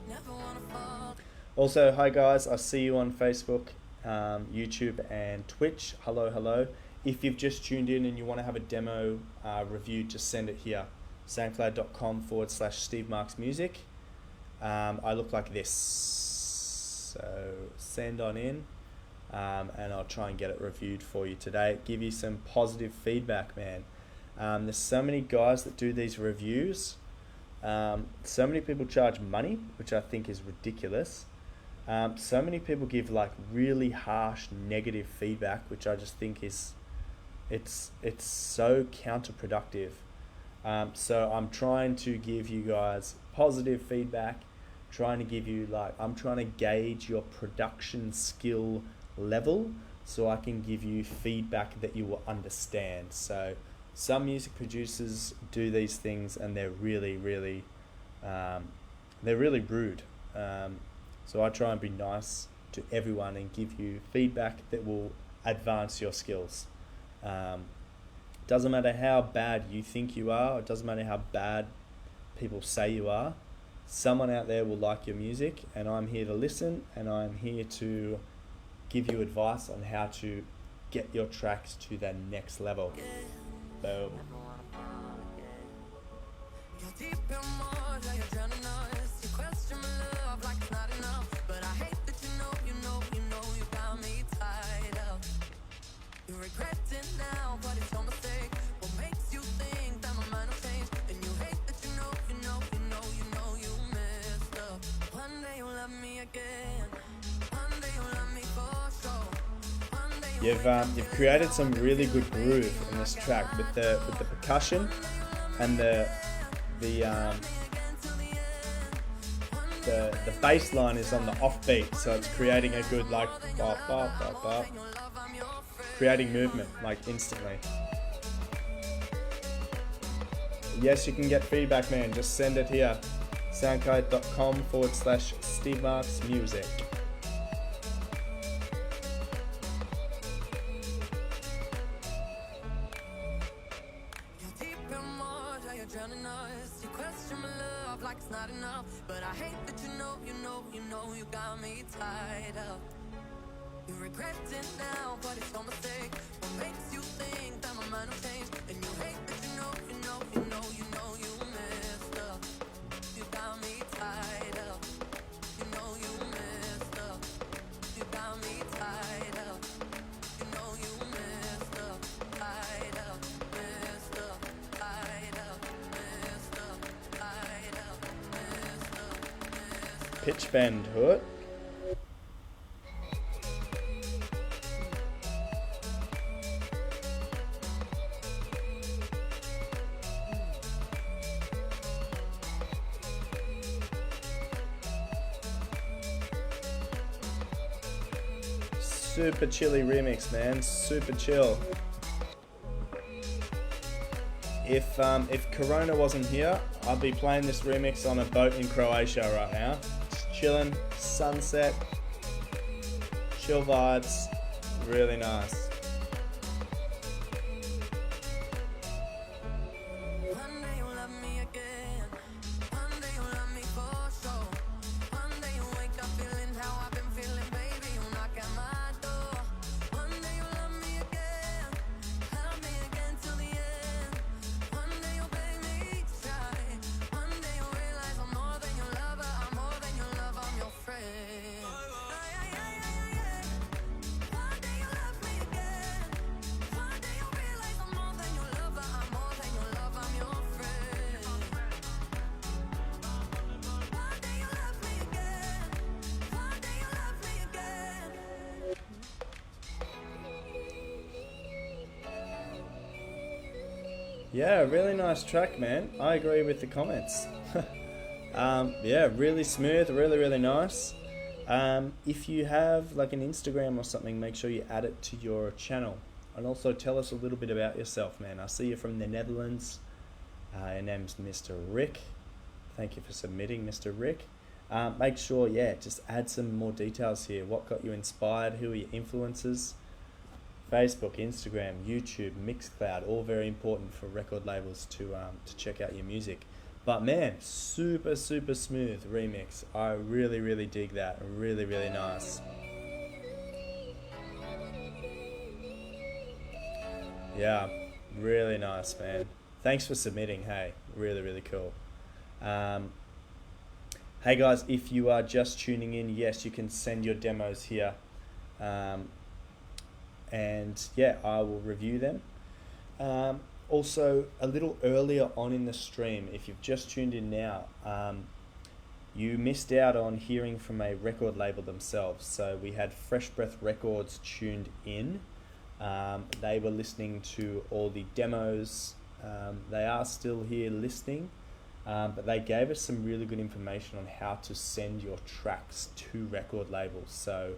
Never wanna fall. Also, hi guys, I see you on Facebook, YouTube, and Twitch. Hello. If you've just tuned in and you want to have a demo review, just send it here. soundcloud.com/Steve Marks Music. I look like this. So send on in, and I'll try and get it reviewed for you today. Give you some positive feedback, man. There's so many guys that do these reviews. So many people charge money, which I think is ridiculous. So many people give like really harsh negative feedback, which I just think is it's so counterproductive. So I'm trying to give you guys positive feedback, trying to give you I'm trying to gauge your production skill level so I can give you feedback that you will understand. So some music producers do these things and they're really rude. So I try and be nice to everyone and give you feedback that will advance your skills. Doesn't matter how bad you think you are, it doesn't matter how bad people say you are, someone out there will like your music, and I'm here to listen, and I'm here to give you advice on how to get your tracks to the next level. Boom. You're deep in water, you're drowning us. You question my love like it's not enough, but I hate that you know you got me tied up. You regret it now, but it's your mistake. What makes you think that my mind will change? And you hate that you know you messed up. One day you'll love me again. One day you'll love me for sure. One day You've created some really good groove in this track with the percussion and the bass line is on the offbeat, so it's creating a good bop, bop, bop, bop, creating movement instantly. Yes, you can get feedback, man. Just send it here. soundcloud.com/Steve Marks Music. drowning us. You question my love like it's not enough, but I hate that you know you got me tied up. You regret it now, but it's your mistake. What makes you think that my mind will change? And you hate that you know you messed up. You got me tied up. You know you messed up. You got me tied up. You know you messed up. Tied up, messed up, tied up, messed up, tied up, messed up, messed up. Pitch bend hood. Super chilly remix, man. Super chill. If Corona wasn't here, I'd be playing this remix on a boat in Croatia right now. Just chilling, sunset, chill vibes, really nice. One day you'll love me again. One day you'll love me for sure. One day you'll wake up feeling how I've been feeling, baby. You'll knock at my door. One day you'll love me again till the end. One day you'll beg me to try. One day you'll realize I'm more than your lover. I'm more than your love. I'm your friend. One day you'll love me again. Yeah, really nice track, man. I agree with the comments. Yeah, really smooth, really nice. If you have like an Instagram or something, make sure you add it to your channel. And also tell us a little bit about yourself, man. I see you're from the Netherlands. Your name's Mr. Rick. Thank you for submitting, Mr. Rick. Make sure, yeah, just add some more details here. What got you inspired? Who are your influences? Facebook, Instagram, YouTube, Mixcloud, all very important for record labels to check out your music. But man, super smooth remix. I really dig that. Really nice. Yeah, really nice, man. Thanks for submitting. Hey, really cool. Hey guys, if you are just tuning in, yes, you can send your demos here. And yeah, I will review them. Also, a little earlier on in the stream, if you've just tuned in now, you missed out on hearing from a record label themselves. So we had Fresh Breath Records tuned in. They were listening to all the demos. They are still here listening, but they gave us some really good information on how to send your tracks to record labels. So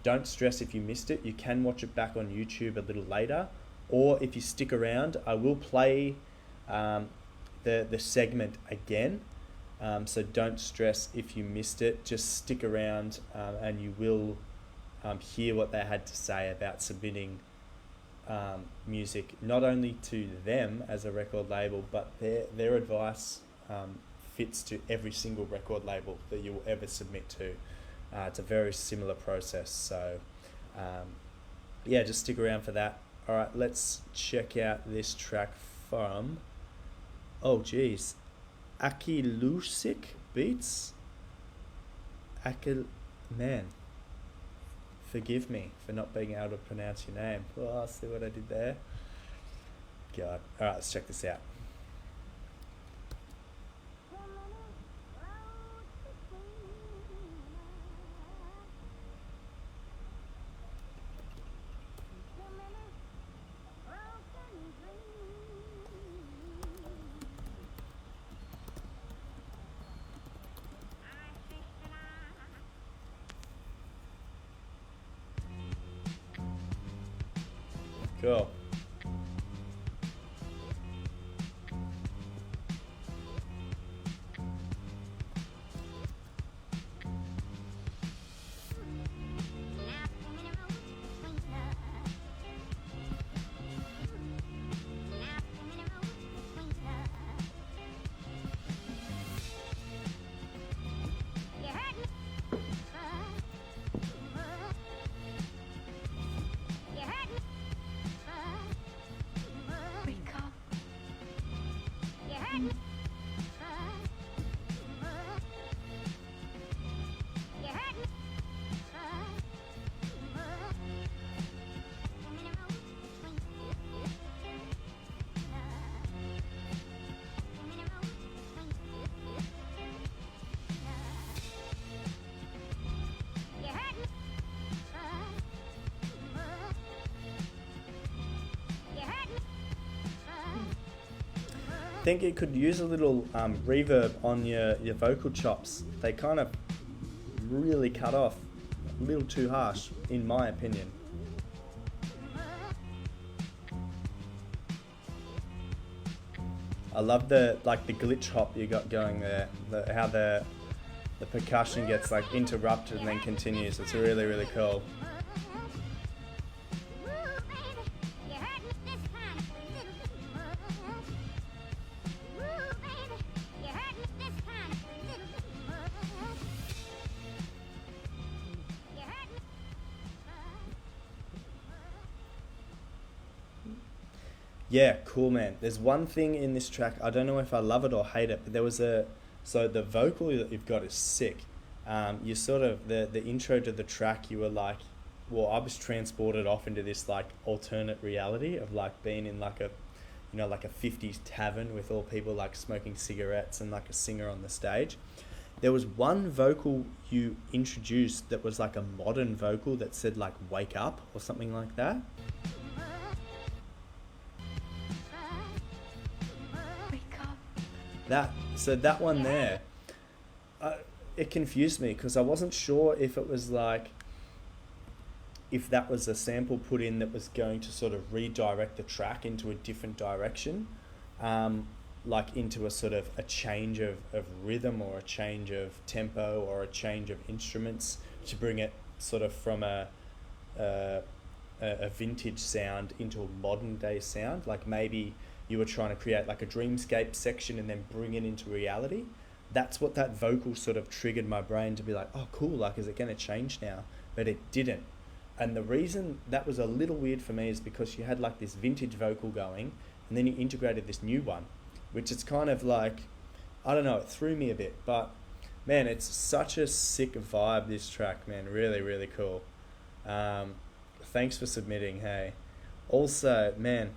don't stress if you missed it. You can watch it back on YouTube a little later, or if you stick around, I will play the segment again. So don't stress if you missed it. Just stick around, and you will hear what they had to say about submitting music, not only to them as a record label, but their advice fits to every single record label that you will ever submit to. It's a very similar process, so yeah, just stick around for that. Alright, let's check out this track from, oh geez, Akilusik Beats? Man, forgive me for not being able to pronounce your name. Oh, see what I did there? God. Alright, let's check this out. Cool. I think it could use a little reverb on your vocal chops. They kind of really cut off, a little too harsh, in my opinion. I love the glitch hop you got going there. How the percussion gets like interrupted and then continues. It's really cool. Yeah, cool, man. There's one thing in this track, I don't know if I love it or hate it, but there was so the vocal that you've got is sick. You sort of, the intro to the track, you were like, well, I was transported off into this like alternate reality of like being in like a, you know, like a 50s tavern with all people like smoking cigarettes and like a singer on the stage. There was one vocal you introduced that was like a modern vocal that said like wake up or something like that. that one there, it confused me because I wasn't sure if it was like, if that was a sample put in that was going to sort of redirect the track into a different direction, like into a sort of a change of rhythm or a change of tempo or a change of instruments to bring it sort of from a vintage sound into a modern day sound. Like maybe you were trying to create like a dreamscape section and then bring it into reality. That's what that vocal sort of triggered my brain to be like, oh cool, like is it going to change now? But it didn't. And the reason that was a little weird for me is because you had like this vintage vocal going and then you integrated this new one, which is kind of like, I don't know, it threw me a bit. But man, it's such a sick vibe, this track, man. Really, really cool. Thanks for submitting, hey. Also, man,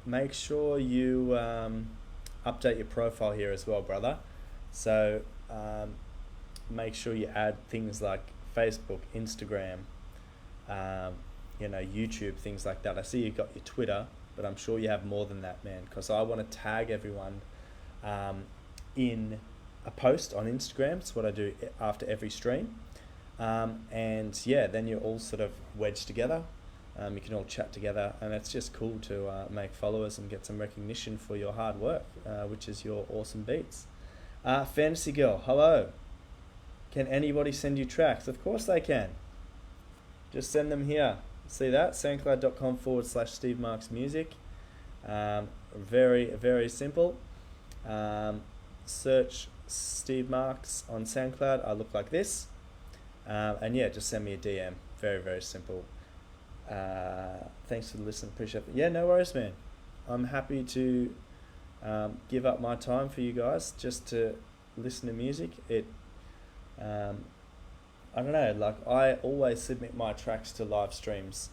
make sure you update your profile here as well, brother. So make sure you add things like Facebook, Instagram, YouTube, things like that. I see you got your Twitter, but I'm sure you have more than that, man, because I want to tag everyone in a post on Instagram. It's what I do after every stream. And yeah, then you're all sort of wedged together. You can all chat together, and it's just cool to make followers and get some recognition for your hard work, which is your awesome beats. Fantasy Girl, hello. Can anybody send you tracks? Of course they can. Just send them here. See that? soundcloud.com/Steve Marks Music. Very, very simple. Search Steve Marks on SoundCloud. I look like this. And yeah, just send me a DM. Very, very simple. Thanks for listening. Appreciate it. Yeah, no worries, man. I'm happy to give up my time for you guys just to listen to music. I don't know, like I always submit my tracks to live streams.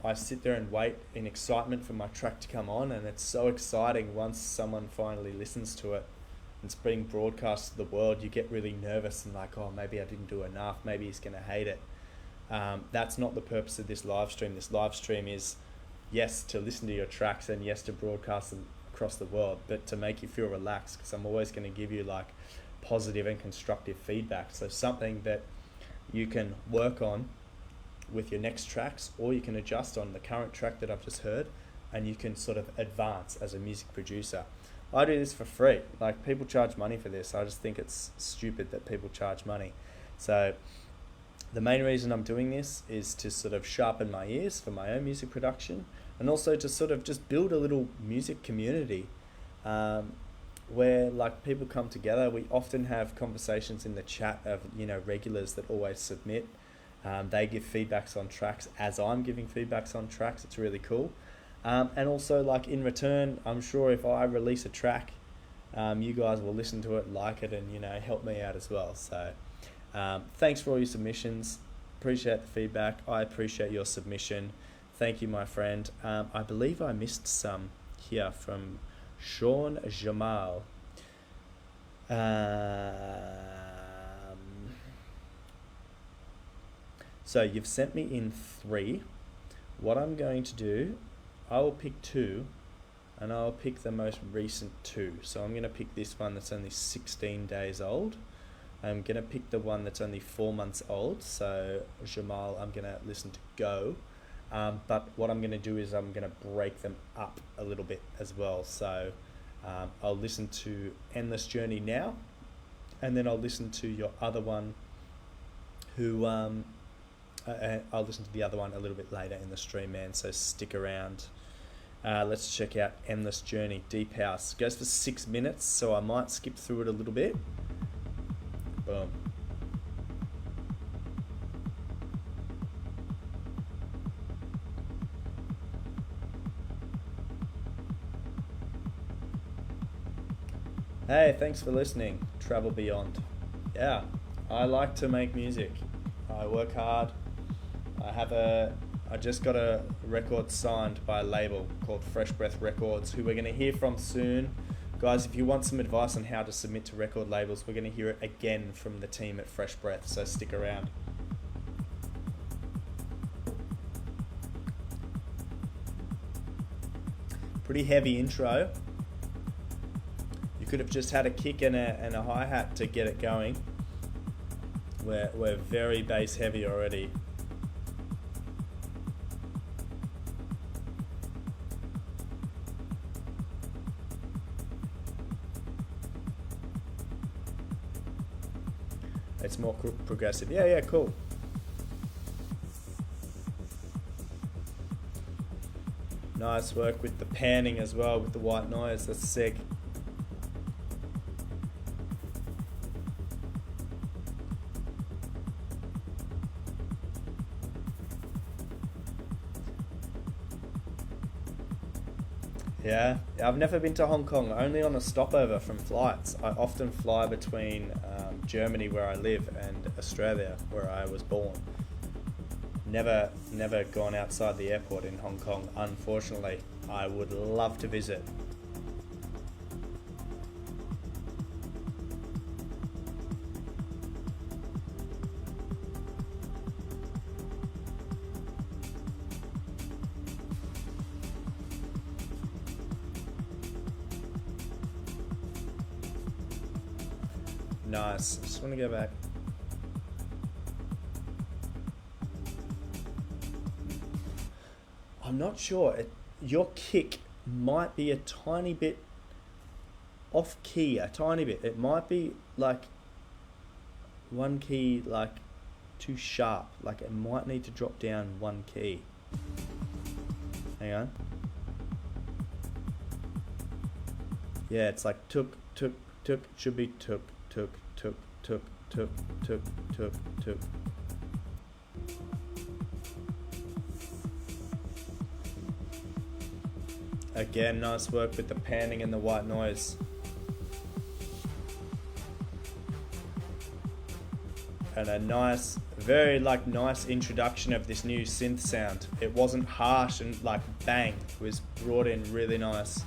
I sit there and wait in excitement for my track to come on, and it's so exciting once someone finally listens to it. It's being broadcast to the world. You get really nervous and like, oh, maybe I didn't do enough. Maybe he's going to hate it. That's not the purpose of this live stream. This live stream is, yes, to listen to your tracks and yes, to broadcast them across the world, but to make you feel relaxed, because I'm always going to give you like positive and constructive feedback. So something that you can work on with your next tracks, or you can adjust on the current track that I've just heard, and you can sort of advance as a music producer. I do this for free. Like, people charge money for this. I just think it's stupid that people charge money. So the main reason I'm doing this is to sort of sharpen my ears for my own music production, and also to sort of just build a little music community where like people come together. We often have conversations in the chat of, regulars that always submit. They give feedbacks on tracks as I'm giving feedbacks on tracks. It's really cool. And also, like, in return, I'm sure if I release a track, you guys will listen to it, like it, and help me out as well. So thanks for all your submissions. Appreciate the feedback. I appreciate your submission. Thank you, my friend. I believe I missed some here from Sean Jamal. So you've sent me in 3. What I'm going to do, I will pick 2, and I'll pick the most recent 2. So I'm going to pick this one that's only 16 days old. I'm going to pick the one that's only 4 months old. So Jamal, I'm going to listen to Go. But what I'm going to do is I'm going to break them up a little bit as well. So I'll listen to Endless Journey now, and then I'll listen to your other one I'll listen to the other one a little bit later in the stream, man, so stick around. Let's check out Endless Journey, Deep House. It goes for 6 minutes, so I might skip through it a little bit. Boom. Hey, thanks for listening. Travel Beyond. Yeah, I like to make music. I work hard. I just got a record signed by a label called Fresh Breath Records, who we're going to hear from soon. Guys, if you want some advice on how to submit to record labels, we're going to hear it again from the team at Fresh Breath, so stick around. Pretty heavy intro. could have just had a kick and a hi-hat to get it going. We're very bass heavy already. It's more progressive. Yeah, cool. Nice work with the panning as well with the white noise. That's sick. Yeah, I've never been to Hong Kong, only on a stopover from flights. I often fly between Germany, where I live, and Australia, where I was born. Never gone outside the airport in Hong Kong, unfortunately. I would love to visit. Nice. Just want to go back. I'm not sure. Your kick might be a tiny bit off key, a tiny bit. It might be like one key like too sharp. Like it might need to drop down one key. Hang on. Yeah, it's like took. Should be took. Again, nice work with the panning and the white noise. And a nice, very nice introduction of this new synth sound. It wasn't harsh and like bang, it was brought in really nice.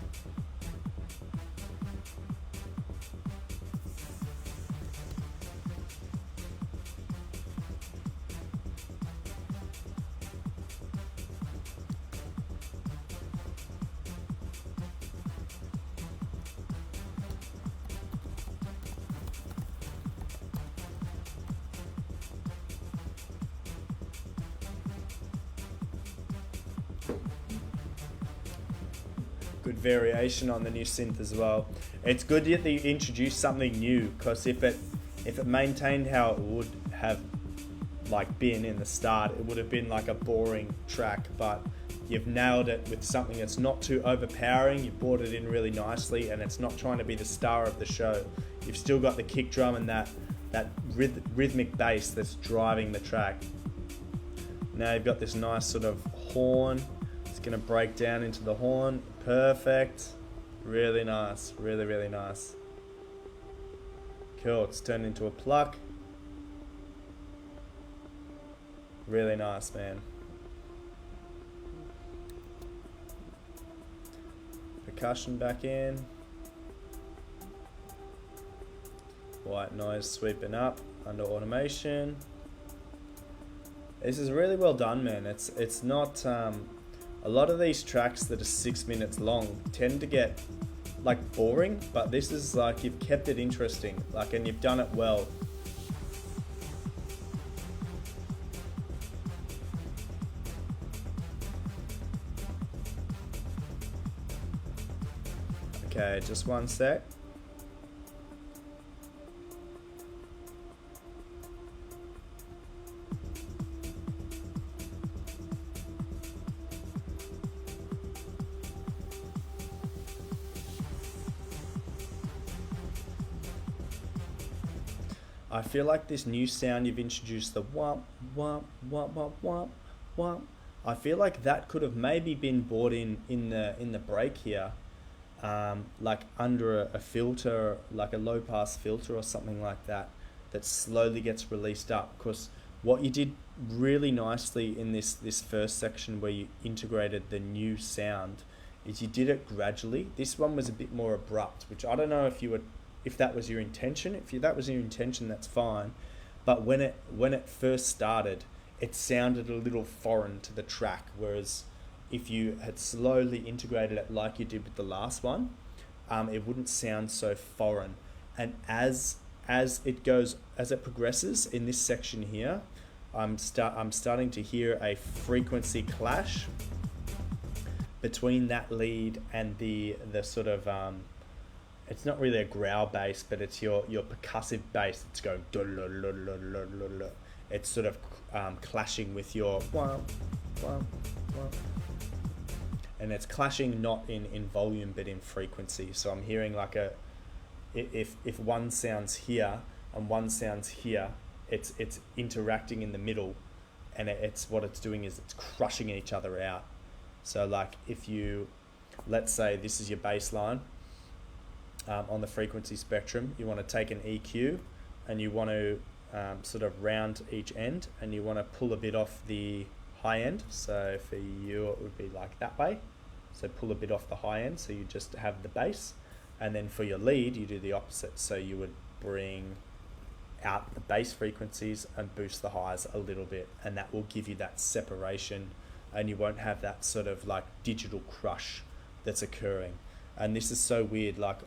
Good variation on the new synth as well. It's good that they introduced something new, because if it maintained how it would have been in the start, it would have been like a boring track. But you've nailed it with something that's not too overpowering. You brought it in really nicely, and it's not trying to be the star of the show. You've still got the kick drum and that rhythmic bass that's driving the track. Now you've got this nice sort of horn. It's going to break down into the horn. Perfect. Really nice. Really, really nice. Cool. It's turned into a pluck. Really nice, man. Percussion back in. White noise sweeping up under automation. This is really well done, man. It's not a lot of these tracks that are 6 minutes long tend to get boring, but this is you've kept it interesting, and you've done it well. Okay, just one sec. I feel like this new sound you've introduced, the womp, womp, womp, womp, womp, womp. I feel like that could have maybe been brought in the break here, under a filter, like a low pass filter or something like that slowly gets released up. Because what you did really nicely in this first section where you integrated the new sound is you did it gradually. This one was a bit more abrupt, which I don't know if that was your intention. If that was your intention, that's fine. But when it first started, it sounded a little foreign to the track. Whereas if you had slowly integrated it like you did with the last one, it wouldn't sound so foreign. And as it progresses in this section here, I'm starting to hear a frequency clash between that lead and the sort of it's not really a growl bass, but it's your percussive bass. It's going, it's sort of clashing with your and it's clashing not in volume but in frequency. So I'm hearing like if one sounds here and one sounds here, it's interacting in the middle, and it's what it's doing is it's crushing each other out. So like if you, let's say this is your bass line on the frequency spectrum, you want to take an EQ and you want to sort of round each end, and you want to pull a bit off the high end. So for you it would be like that way, so pull a bit off the high end so you just have the bass. And then for your lead you do the opposite, so you would bring out the bass frequencies and boost the highs a little bit, and that will give you that separation, and you won't have that sort of like digital crush that's occurring. And this is so weird, like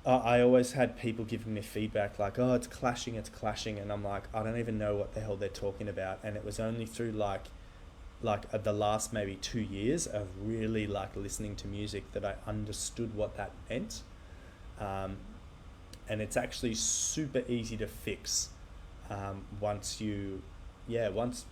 I always had people giving me feedback like, oh, it's clashing, and I'm like, I don't even know what the hell they're talking about. And it was only through like the last maybe 2 years of really like listening to music that I understood what that meant. And it's actually super easy to fix once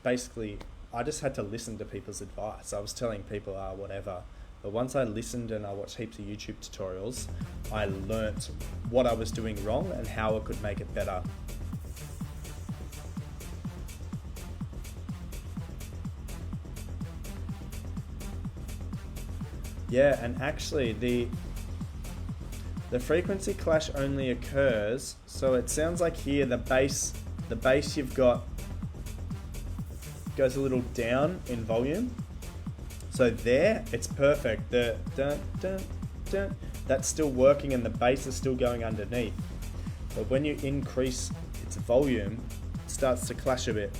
basically I just had to listen to people's advice. I was telling people whatever, but once I listened and I watched heaps of YouTube tutorials, I learnt what I was doing wrong and how I could make it better. Yeah, and actually the frequency clash only occurs, so it sounds like here the bass you've got goes a little down in volume. So there, it's perfect. The dun dun dun, that's still working and the bass is still going underneath. But when you increase its volume, it starts to clash a bit.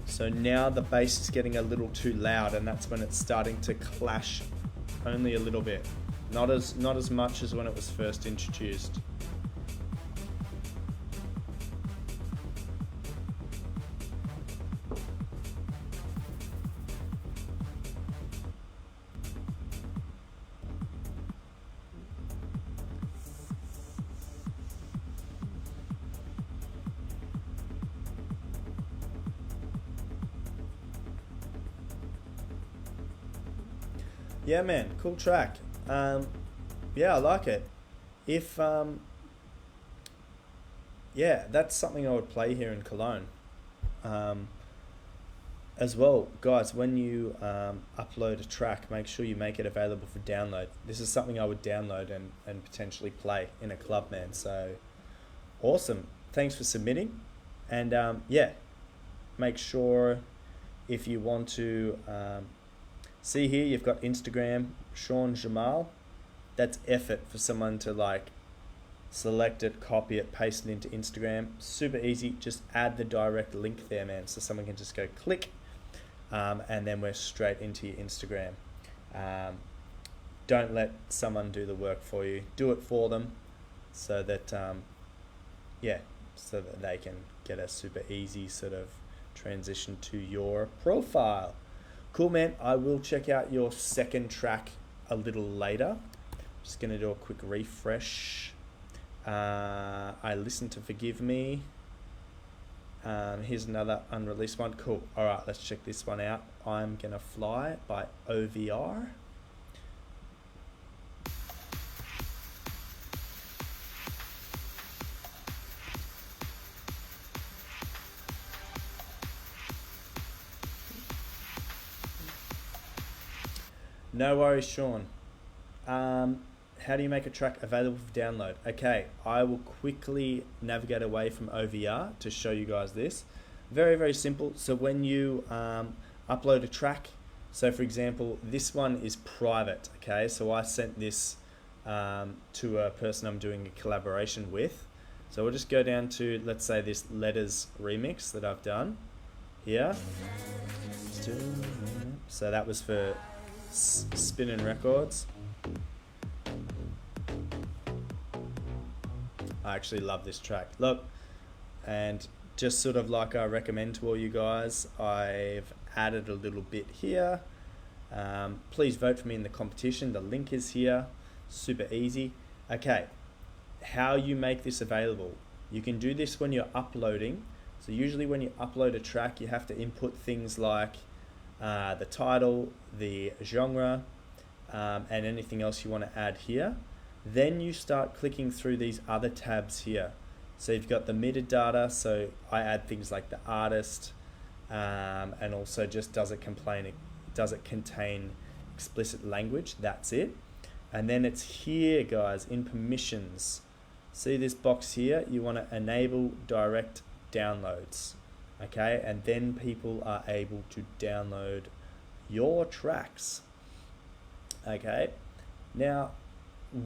So now the bass is getting a little too loud, and that's when it's starting to clash only a little bit. Not as much as when it was first introduced. Yeah, man, cool track. Yeah, I like it. If yeah, that's something I would play here in Cologne. As well, guys, when you upload a track, make sure you make it available for download. This is something I would download and potentially play in a club, man. So awesome. Thanks for submitting. And yeah, make sure if you want to see here, you've got Instagram, Sean Jamal. That's effort for someone to like select it, copy it, paste it into Instagram. Super easy. Just add the direct link there, man. So someone can just go click, and then we're straight into your Instagram. Don't let someone do the work for you. Do it for them, so that yeah, so that they can get a super easy sort of transition to your profile. Cool, man. I will check out your second track a little later. Just going to do a quick refresh. I listened to Forgive Me. Here's another unreleased one. Cool. All right, let's check this one out. I'm Gonna Fly by OVR. No worries, Sean. How do you make a track available for download? Okay, I will quickly navigate away from OVR to show you guys this. Very, very simple. So when you upload a track, so for example, this one is private, okay? So I sent this to a person I'm doing a collaboration with. So we'll just go down to, let's say, this Letters remix that I've done here. So that was for Spinning Records. I actually love this track. Look, and just sort of like I recommend to all you guys, I've added a little bit here. Please vote for me in the competition. The link is here. Super easy. Okay, how you make this available. You can do this when you're uploading. So usually when you upload a track, you have to input things like the title, the genre, and anything else you want to add here. Then you start clicking through these other tabs here. So you've got the metadata, so I add things like the artist, and also just does it contain explicit language. That's it. And then it's here, guys, in permissions. See this box here? You want to enable direct downloads. Okay, and then people are able to download your tracks. Okay, now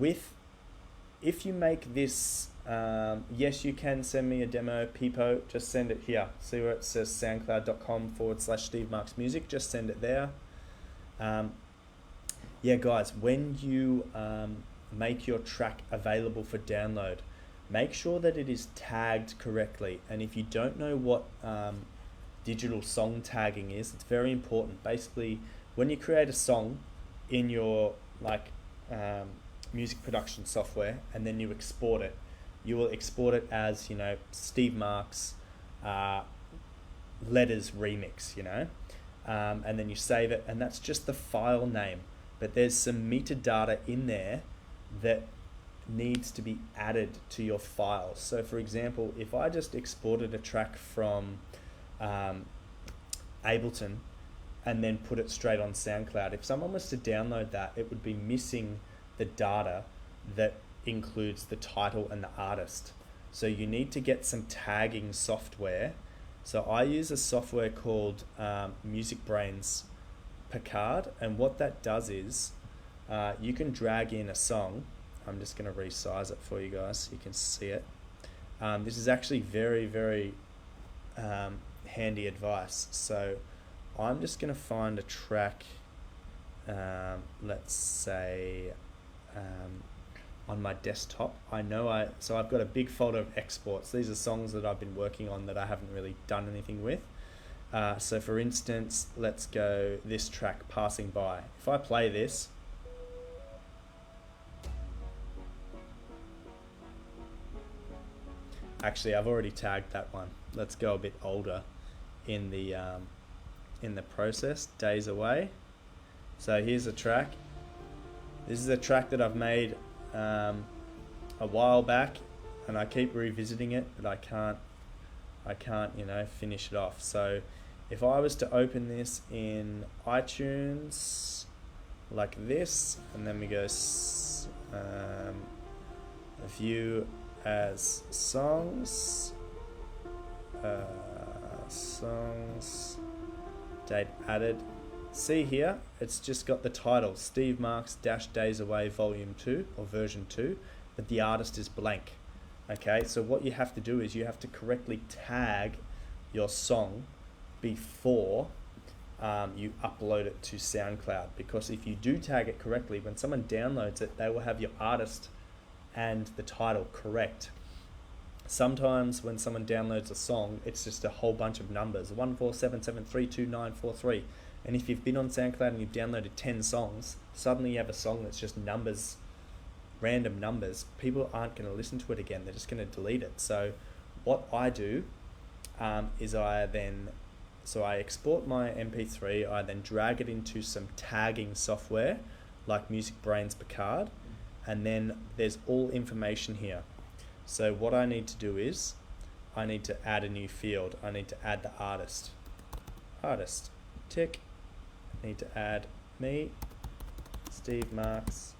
if you make this, yes, you can send me a demo, Peepo, just send it here. See where it says soundcloud.com/Steve Marks Music, just send it there. Yeah, guys, when you make your track available for download, make sure that it is tagged correctly. And if you don't know what digital song tagging is, it's very important. Basically, when you create a song in your music production software and then you export it, you will export it as, Steve Marks Letters Remix, and then you save it, and that's just the file name. But there's some metadata in there that needs to be added to your file. So for example, if I just exported a track from Ableton and then put it straight on SoundCloud, if someone was to download that, it would be missing the data that includes the title and the artist. So you need to get some tagging software. So I use a software called MusicBrainz Picard, and what that does is you can drag in a song. I'm just going to resize it for you guys so you can see it. This is actually very, very handy advice. So I'm just going to find a track, let's say on my desktop. So I've got a big folder of exports. These are songs that I've been working on that I haven't really done anything with. So for instance, let's go this track, Passing By. If I play this, actually I've already tagged that one. Let's go a bit older in the process, Days Away. So here's a track. This is a track that I've made a while back, and I keep revisiting it, but I can't finish it off. So if I was to open this in iTunes like this, and then we go view as songs, date added. See here, it's just got the title, Steve Marks Days Away Volume 2 or Version 2, but the artist is blank. Okay, so what you have to do is you have to correctly tag your song before you upload it to SoundCloud, because if you do tag it correctly, when someone downloads it, they will have your artist and the title correct. Sometimes when someone downloads a song, it's just a whole bunch of numbers, 147732943. And if you've been on SoundCloud and you've downloaded 10 songs, suddenly you have a song that's just numbers, random numbers. People aren't going to listen to it again. They're just going to delete it. So what I do is I export my MP3, I then drag it into some tagging software like MusicBrainz Picard, and then there's all information here. So what I need to do is I need to add a new field. I need to add the artist. Tick. I need to add me, Steve Marks,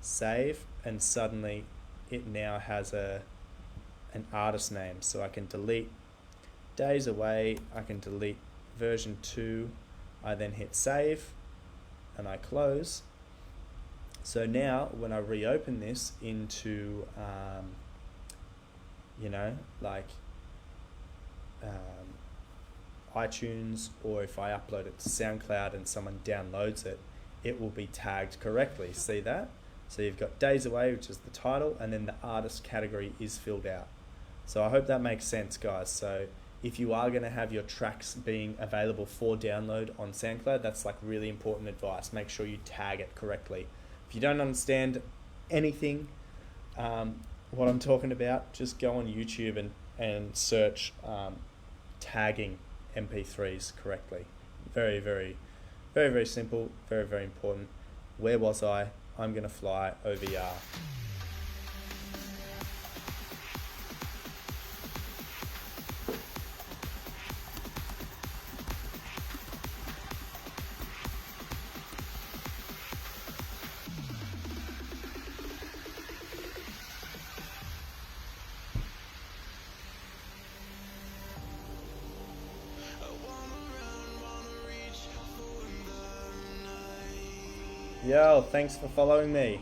save, and suddenly it now has an artist name. So I can delete Days Away, I can delete version 2, I then hit save and I close. So now when I reopen this into iTunes or if I upload it to SoundCloud and someone downloads it, it will be tagged correctly. See that? So you've got Days Away, which is the title, and then the artist category is filled out. So I hope that makes sense, guys. So if you are going to have your tracks being available for download on SoundCloud, that's like really important advice. Make sure you tag it correctly. If you don't understand anything, what I'm talking about, just go on YouTube and search tagging MP3s correctly. Very, very, very, very simple, very, very important. Where was I? I'm Gonna Fly, OVR. Yo, thanks for following me.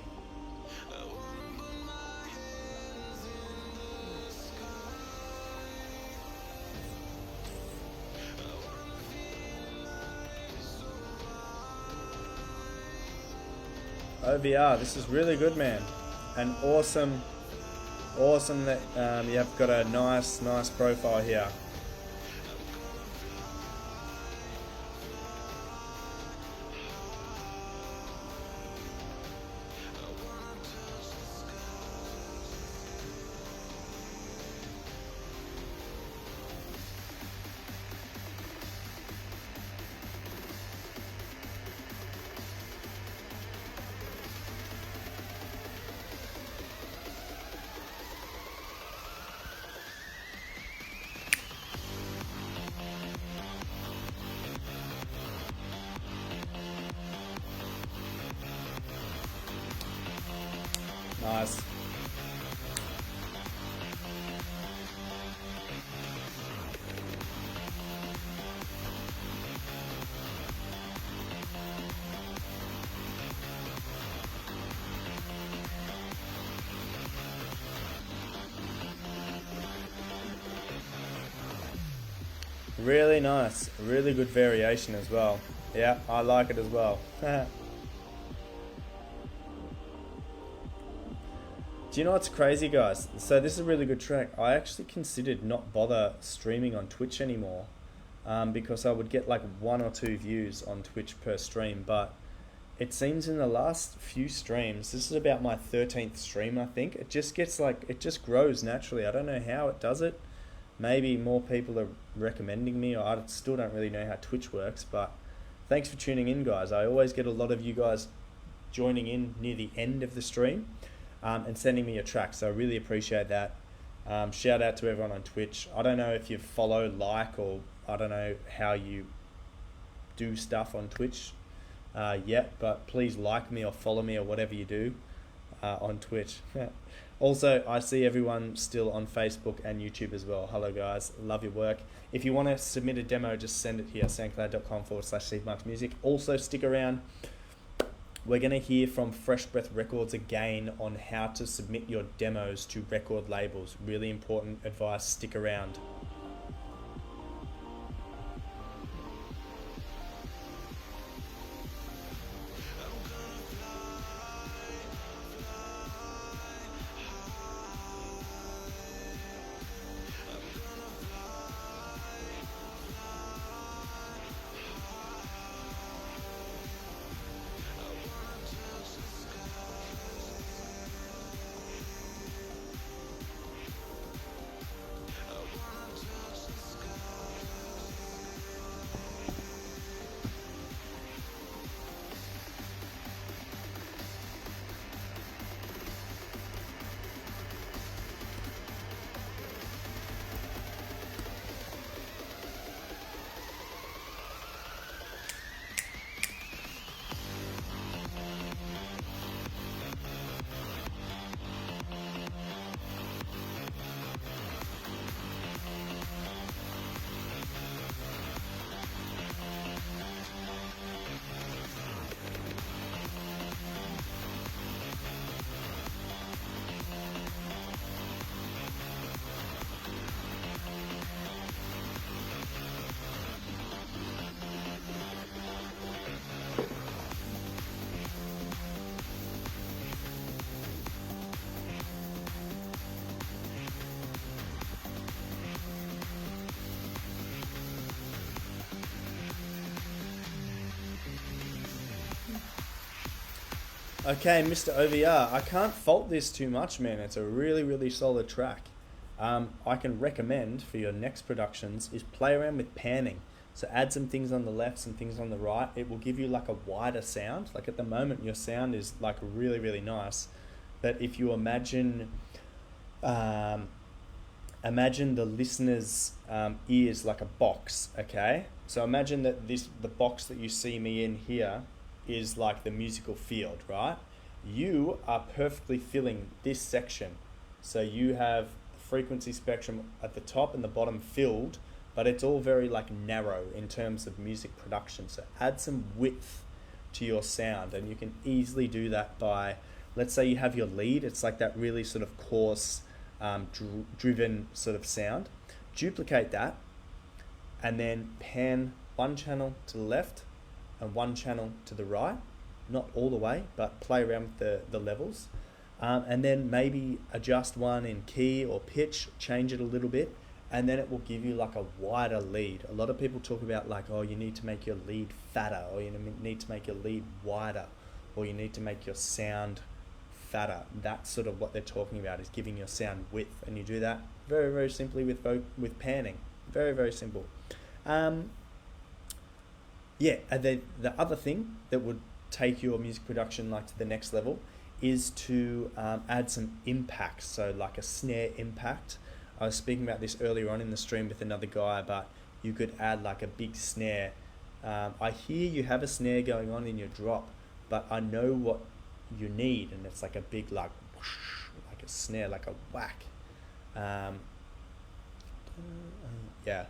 OVR, this is really good, man. And awesome that you have got a nice profile here. Nice. Really nice. Really good variation as well. Yeah, I like it as well. Do you know what's crazy, guys? So this is a really good track. I actually considered not bother streaming on Twitch anymore because I would get like 1 or 2 views on Twitch per stream. But it seems in the last few streams, this is about my 13th stream, I think. It just gets like, it just grows naturally. I don't know how it does it. Maybe more people are recommending me, or I still don't really know how Twitch works. But thanks for tuning in, guys. I always get a lot of you guys joining in near the end of the stream. And sending me your tracks, so I really appreciate that. Shout out to everyone on Twitch. I don't know if you follow, like, or I don't know how you do stuff on Twitch yet, but please like me or follow me or whatever you do on Twitch. Also, I see everyone still on Facebook and YouTube as well. Hello guys, love your work. If you want to submit a demo, just send it here, soundcloud.com/SteveMarksMusic. Also stick around. We're going to hear from Fresh Breath Records again on how to submit your demos to record labels. Really important advice, stick around. Okay, Mr. OVR, I can't fault this too much, man. It's a really, really solid track. I can recommend for your next productions is play around with panning. So add some things on the left, some things on the right. It will give you like a wider sound. Like at the moment, your sound is like really, really nice. But if you imagine the listener's ears like a box, okay? So imagine that the box that you see me in here is like the musical field, right? You are perfectly filling this section. So you have the frequency spectrum at the top and the bottom filled, but it's all very like narrow in terms of music production. So add some width to your sound, and you can easily do that by, let's say you have your lead, it's like that really sort of coarse, driven sort of sound. Duplicate that, and then pan one channel to the left and one channel to the right, not all the way, but play around with the levels, and then maybe adjust one in key or pitch, change it a little bit, and then it will give you like a wider lead. A lot of people talk about like, oh, you need to make your lead fatter, or you need to make your lead wider, or you need to make your sound fatter. That's sort of what they're talking about, is giving your sound width, and you do that very, very simply with panning. Very, very simple. Yeah, and then the other thing that would take your music production like to the next level is to add some impacts. So like a snare impact. I was speaking about this earlier on in the stream with another guy, but you could add like a big snare. I hear you have a snare going on in your drop, but I know what you need, and it's like a big like whoosh, like a snare, like a whack. Yeah.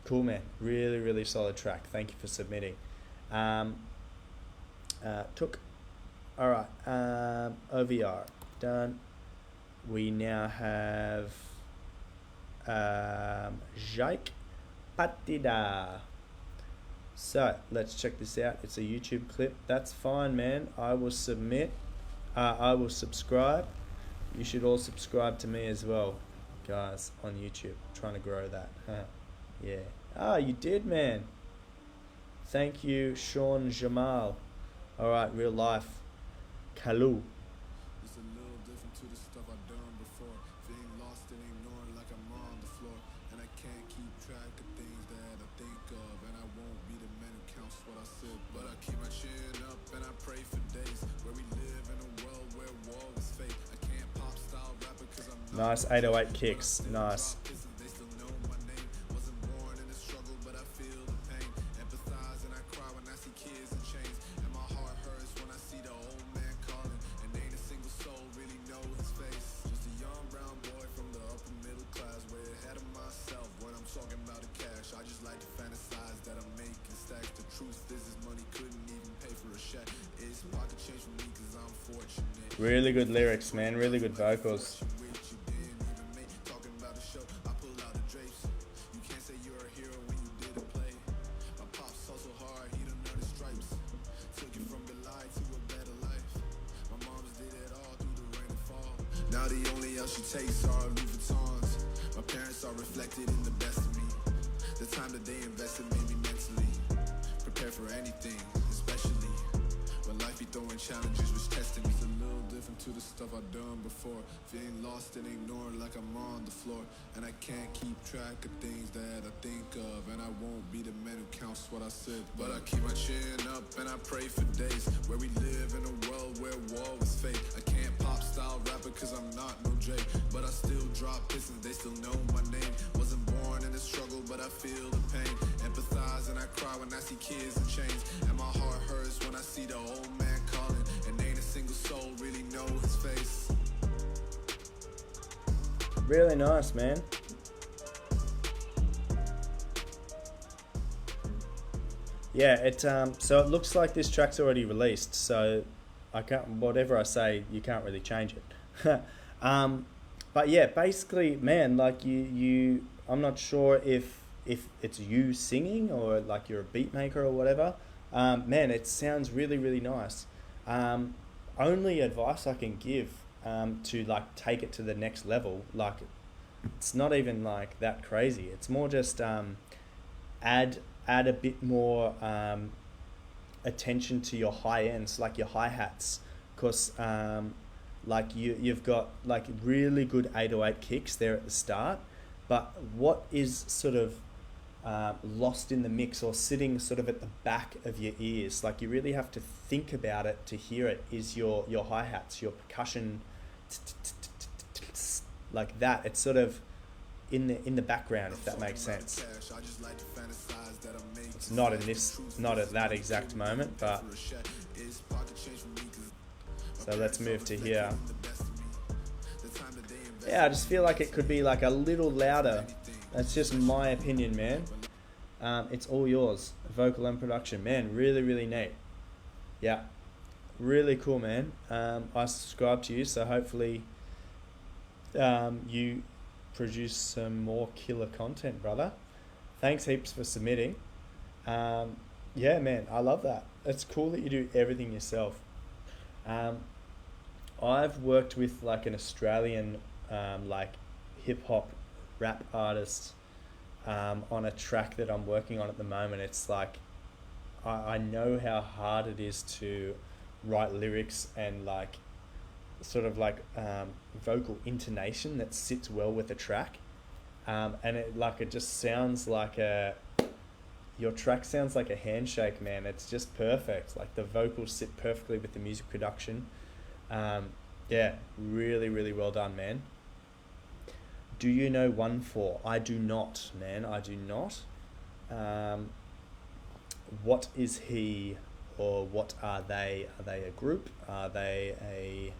Cool, man. Really, really solid track. Thank you for submitting. Took. All right. OVR done. We now have Jake Patida. So let's check this out. It's a YouTube clip. That's fine, man. I will submit. I will subscribe. You should all subscribe to me as well, guys, on YouTube. I'm trying to grow that. Yeah. Ah, you did, man. Thank you, Sean Jamal. All right, real life. Kalu. It's a little different to the stuff I've done before. Feeling lost and ignoring like I'm on the floor. And I can't keep track of things that I think of. And I won't be the man who counts what I said. But I keep my chin up and I pray for days where we live in a world where war is fake. I can't pop style rapper cause I'm not. Nice 808 kicks. Nice. They still know my name. Wasn't born in the struggle, but I feel the pain. Empathize and I cry when I see kids in chains. And my heart hurts when I see the old man calling. And ain't a single soul really know his face. Just a young brown boy from the upper middle class, way ahead of myself when I'm talking about the cash. I just like to fantasize that I'm making stacks. The truth is this money couldn't even pay for a shack. It's pocket change for me cause I'm fortunate. Really good lyrics, man. Really good vocals. Talking about a show, I pull out the drapes. You can't say you're a hero when you did a play. My pops hustle hard, he done earned his stripes. Took it from the lie to a better life. My mom's did it all through the rain and fall. Now the only else she takes are Louis Vuittons. My parents are reflected in the best of me. The time that they invested made me mentally prepare for anything, especially when life be throwing challenges which tested me. It's a little different to the stuff I've done before. Feeling lost and ignored like I'm on the floor. And I can't keep track of things that I think of. And I won't be the man who counts what I said. But I keep my chin up and I pray for days where we live in a world where war is fake. I can't pop style rapper cause I'm not no Jay. But I still drop pistons, they still know my name. Wasn't born in the struggle, but I feel the pain. Empathize and I cry when I see kids in chains. And my heart hurts when I see the old man calling. And ain't a single soul really know his face. Really nice, man. Yeah, so it looks like this track's already released, so I can't, whatever I say, you can't really change it. But yeah, basically, man, like I'm not sure if it's you singing or like you're a beat maker or whatever. Man, it sounds really, really nice. Only advice I can give to like take it to the next level, like it's not even like that crazy. It's more just add a bit more attention to your high ends, like your hi-hats, because like you've got like really good 808 kicks there at the start, but what is sort of lost in the mix or sitting sort of at the back of your ears, like you really have to think about it to hear it, is your hi-hats, your percussion, like that. It's sort of in the background, if that makes sense. It's not at that exact moment, but so let's move to here. Yeah, I just feel like it could be like a little louder. That's just my opinion, man. It's all yours. Vocal and production, man. Really, really neat. Yeah, really cool, man. I subscribe to you, so hopefully you produce some more killer content, brother. Thanks heaps for submitting. Yeah, man, I love that. It's cool that you do everything yourself. I've worked with like an Australian like hip hop rap artist on a track that I'm working on at the moment. It's like I know how hard it is to write lyrics and like sort of like vocal intonation that sits well with the track, and it just sounds like your track sounds like a handshake, man. It's just perfect. Like the vocals sit perfectly with the music production. Yeah, really, really well done, man. Do you know 1-4? I do not, man. I do not. What is he, or what are they? Are they a group? Are they a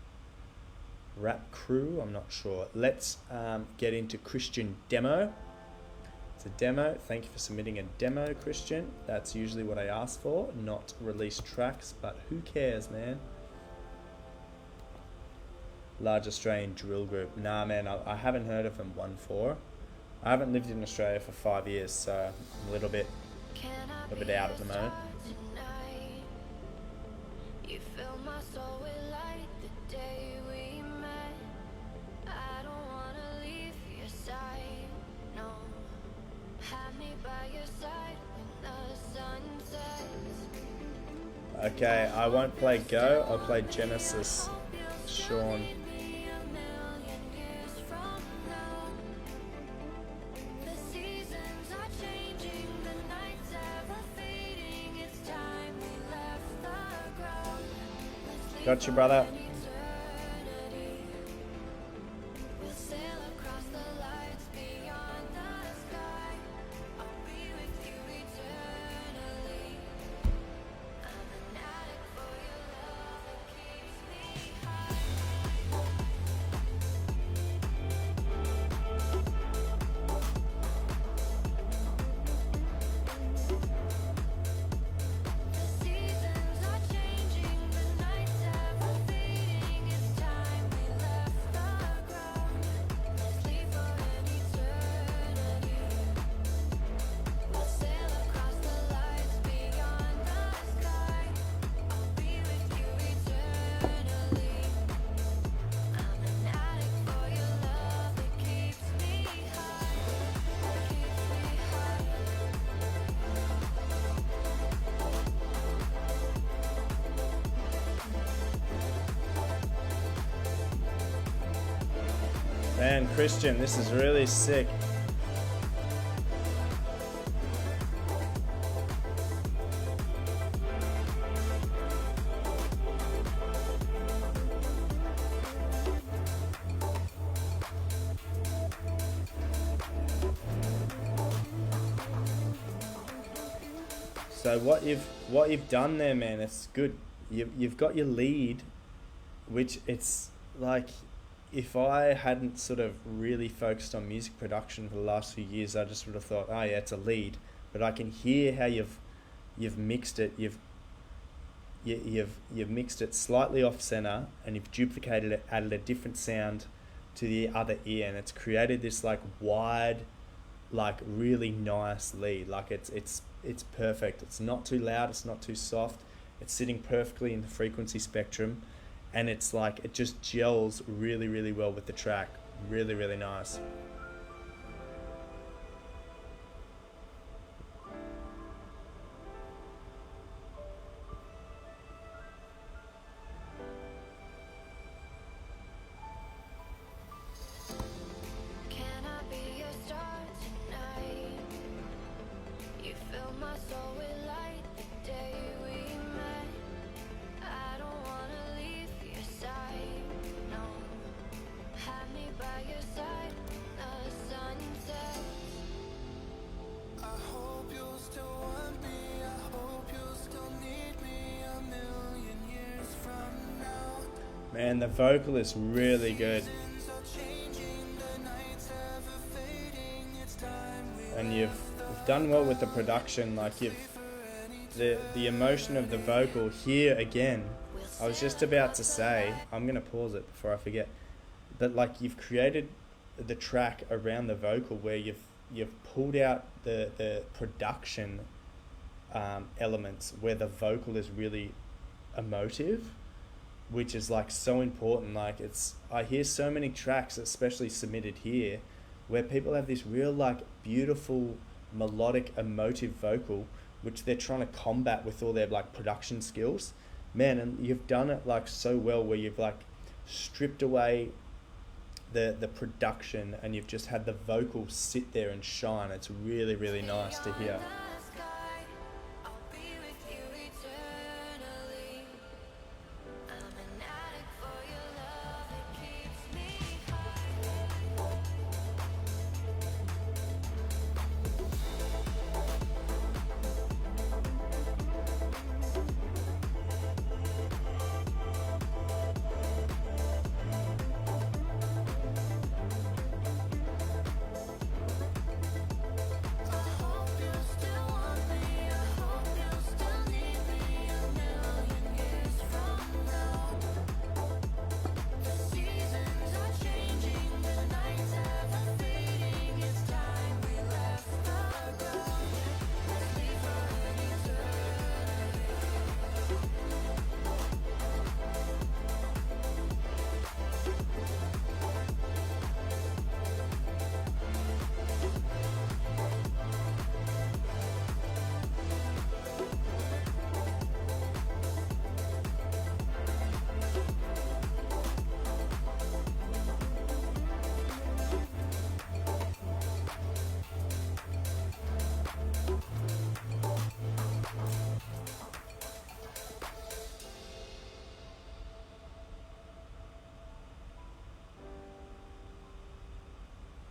rap crew? I'm not sure. Let's get into Christian Demo. It's a demo. Thank you for submitting a demo, Christian. That's usually what I ask for, not released tracks, but who cares, man? Large Australian drill group. Nah, man, I haven't heard of them. 1-4. I haven't lived in Australia for 5 years, so I'm a little bit out at the moment. You fill my soul with light the day we met. I don't wanna leave your side, no. Have me by your side when the sun sets. Okay, I won't play Go. I'll play Genesis. Sean. Got you, brother. Man, Christian, this is really sick. So what you've done there, man, it's good. You've got your lead, which it's like, if I hadn't sort of really focused on music production for the last few years, I just would have thought, oh yeah, it's a lead. But I can hear how you've mixed it. You've mixed it slightly off center, and you've duplicated it, added a different sound to the other ear, and it's created this like wide, like really nice lead. Like it's perfect. It's not too loud. It's not too soft. It's sitting perfectly in the frequency spectrum. And it's like, it just gels really, really well with the track. Really, really nice. And the vocal is really good. And you've done well with the production, like the emotion of the vocal here again. I was just about to say, I'm gonna pause it before I forget, but like you've created the track around the vocal where you've pulled out the production elements where the vocal is really emotive, which is like so important. Like I hear so many tracks, especially submitted here, where people have this real like beautiful melodic emotive vocal which they're trying to combat with all their like production skills, man. And you've done it like so well where you've like stripped away the production and you've just had the vocal sit there and shine. It's really, really nice to hear.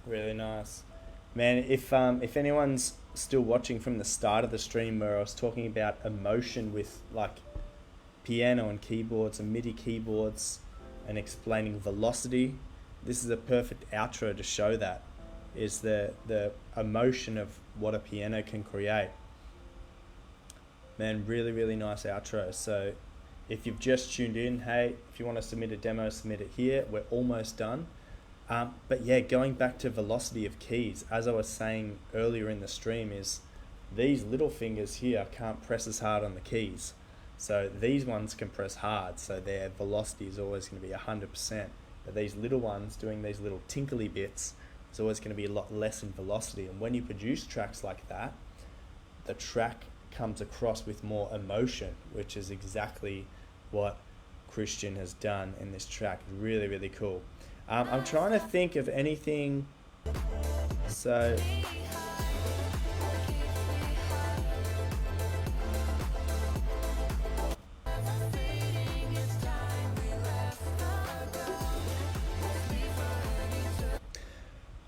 Really nice, man. If anyone's still watching from the start of the stream where I was talking about emotion with like piano and keyboards and MIDI keyboards and explaining velocity, this is a perfect outro to show that, is the emotion of what a piano can create. Man, really, really nice outro. So if you've just tuned in, hey, if you want to submit a demo, submit it here. We're almost done. But yeah, going back to velocity of keys, as I was saying earlier in the stream, is these little fingers here can't press as hard on the keys. So these ones can press hard, so their velocity is always going to be 100%. But these little ones doing these little tinkly bits is always going to be a lot less in velocity. And when you produce tracks like that, the track comes across with more emotion, which is exactly what Christian has done in this track. Really, really cool. I'm trying to think of anything. So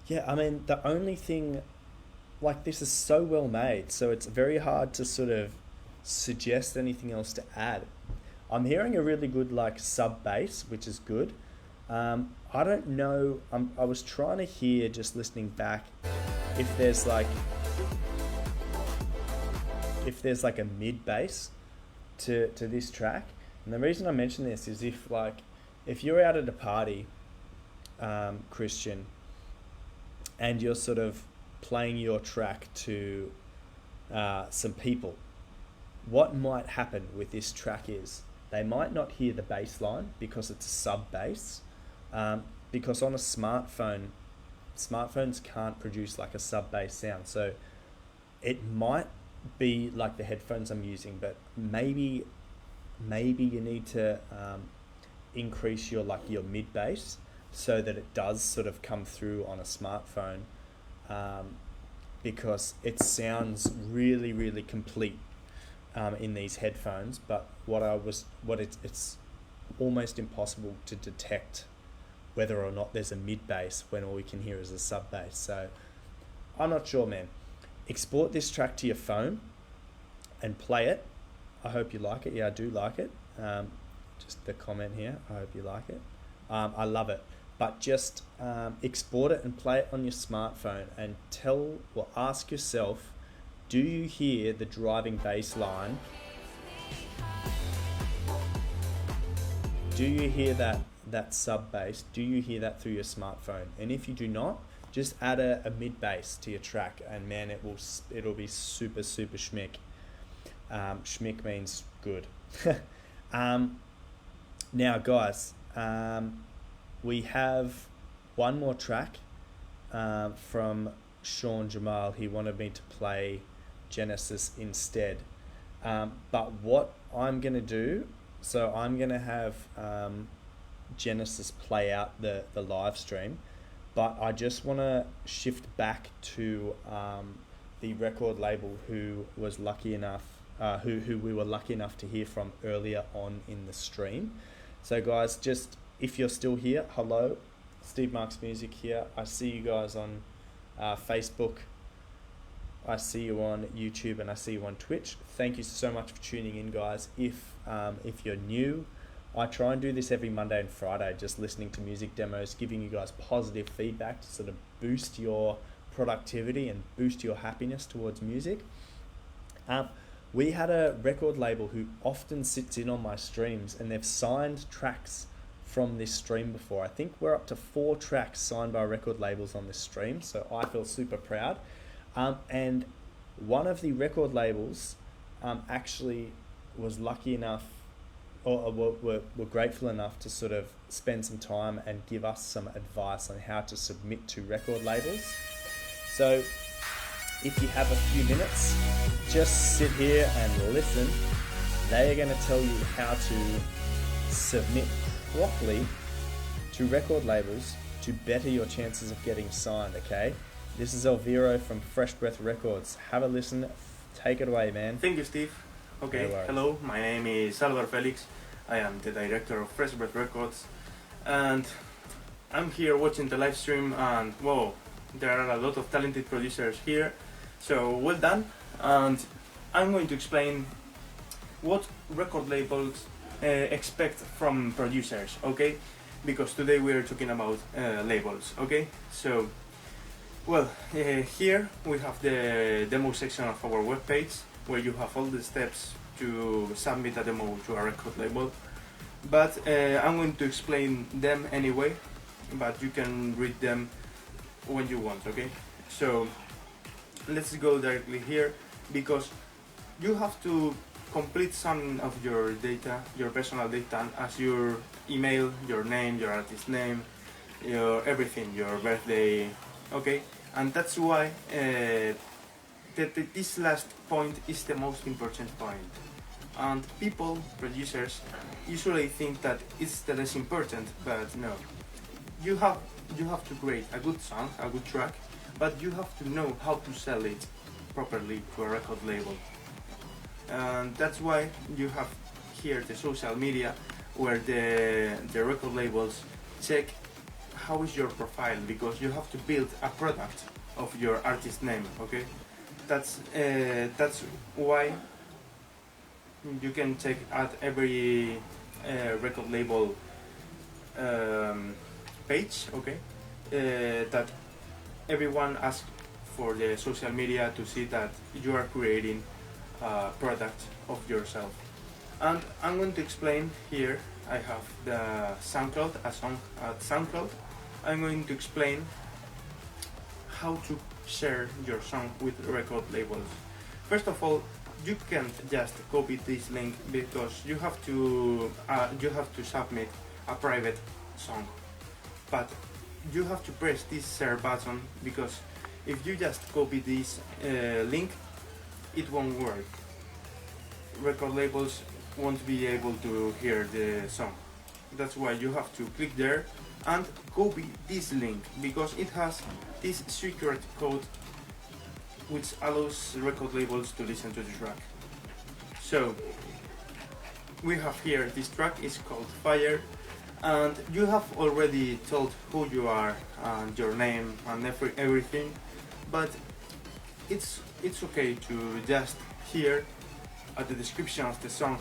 yeah, I mean, the only thing, like, this is so well made, so it's very hard to sort of suggest anything else to add. I'm hearing a really good like sub bass, which is good. I don't know, I was trying to hear, just listening back, if there's like a mid bass to this track. And the reason I mention this is if you're out at a party, Christian, and you're sort of playing your track to some people, what might happen with this track is they might not hear the bass line because it's a sub bass. Because on a smartphone, smartphones can't produce like a sub bass sound. So it might be like the headphones I'm using, but maybe you need to increase your mid bass so that it does sort of come through on a smartphone, because it sounds really, really complete in these headphones. But it's almost impossible to detect whether or not there's a mid bass when all you can hear is a sub bass. So I'm not sure, man. Export this track to your phone and play it. I hope you like it. Yeah, I do like it. just the comment here. I hope you like it. I love it. But just export it and play it on your smartphone and ask yourself, do you hear the driving bass line? Do you hear that sub bass? Do you hear that through your smartphone? And if you do not, just add a mid bass to your track, and man, it'll be super schmick. Schmick means good. Now, guys, we have one more track from Sean Jamal. He wanted me to play Genesis instead. But what I'm going to do, so I'm going to have Genesis play out the live stream, but I just want to shift back to the record label who was lucky enough, who we were lucky enough to hear from earlier on in the stream. So guys, just if you're still here, hello, Steve Marks Music here. I see you guys on Facebook, I see you on YouTube, and I see you on Twitch. Thank you so much for tuning in, guys. If you're new, I try and do this every Monday and Friday, just listening to music demos, giving you guys positive feedback to sort of boost your productivity and boost your happiness towards music. We had a record label who often sits in on my streams, and they've signed tracks from this stream before. I think we're up to 4 tracks signed by record labels on this stream, so I feel super proud. And one of the record labels actually was lucky enough, or were grateful enough to sort of spend some time and give us some advice on how to submit to record labels. So if you have a few minutes, just sit here and listen. They are going to tell you how to submit properly to record labels to better your chances of getting signed, okay? This is Elviro from Fresh Breath Records. Have a listen. Take it away, man. Thank you, Steve. Okay, No worries. hello, my name is Salvador Felix. I am the director of Fresh Breath Records, and I'm here watching the live stream, and whoa, there are a lot of talented producers here, so well done. And I'm going to explain what record labels expect from producers, okay? Because today we are talking about labels, okay? So, well, here we have the demo section of our webpage, where you have all the steps to submit a demo to a record label. But I'm going to explain them anyway, but you can read them when you want, okay? So let's go directly here, because you have to complete some of your data, your personal data, as your email, your name, your artist name, your everything, your birthday, okay? And that's why this last point is the most important point. And people, producers, usually think that it's the less important, but no. You have to create a good song, a good track, but you have to know how to sell it properly to a record label. And that's why you have here the social media, where the record labels check how is your profile, because you have to build a product of your artist name, okay? That's why you can check at every record label page, okay? That everyone asks for the social media to see that you are creating a product of yourself. And I'm going to explain here. I have the SoundCloud, a song at SoundCloud. I'm going to explain how to share your song with record labels. First of all, you can't just copy this link, because you have to submit a private song. But you have to press this share button, because if you just copy this link, it won't work. Record labels won't be able to hear the song. That's why you have to click there and copy this link, because it has this secret code which allows record labels to listen to the track. So we have here, this track is called Fire, and you have already told who you are and your name and everything, but it's okay to just hear at the description of the song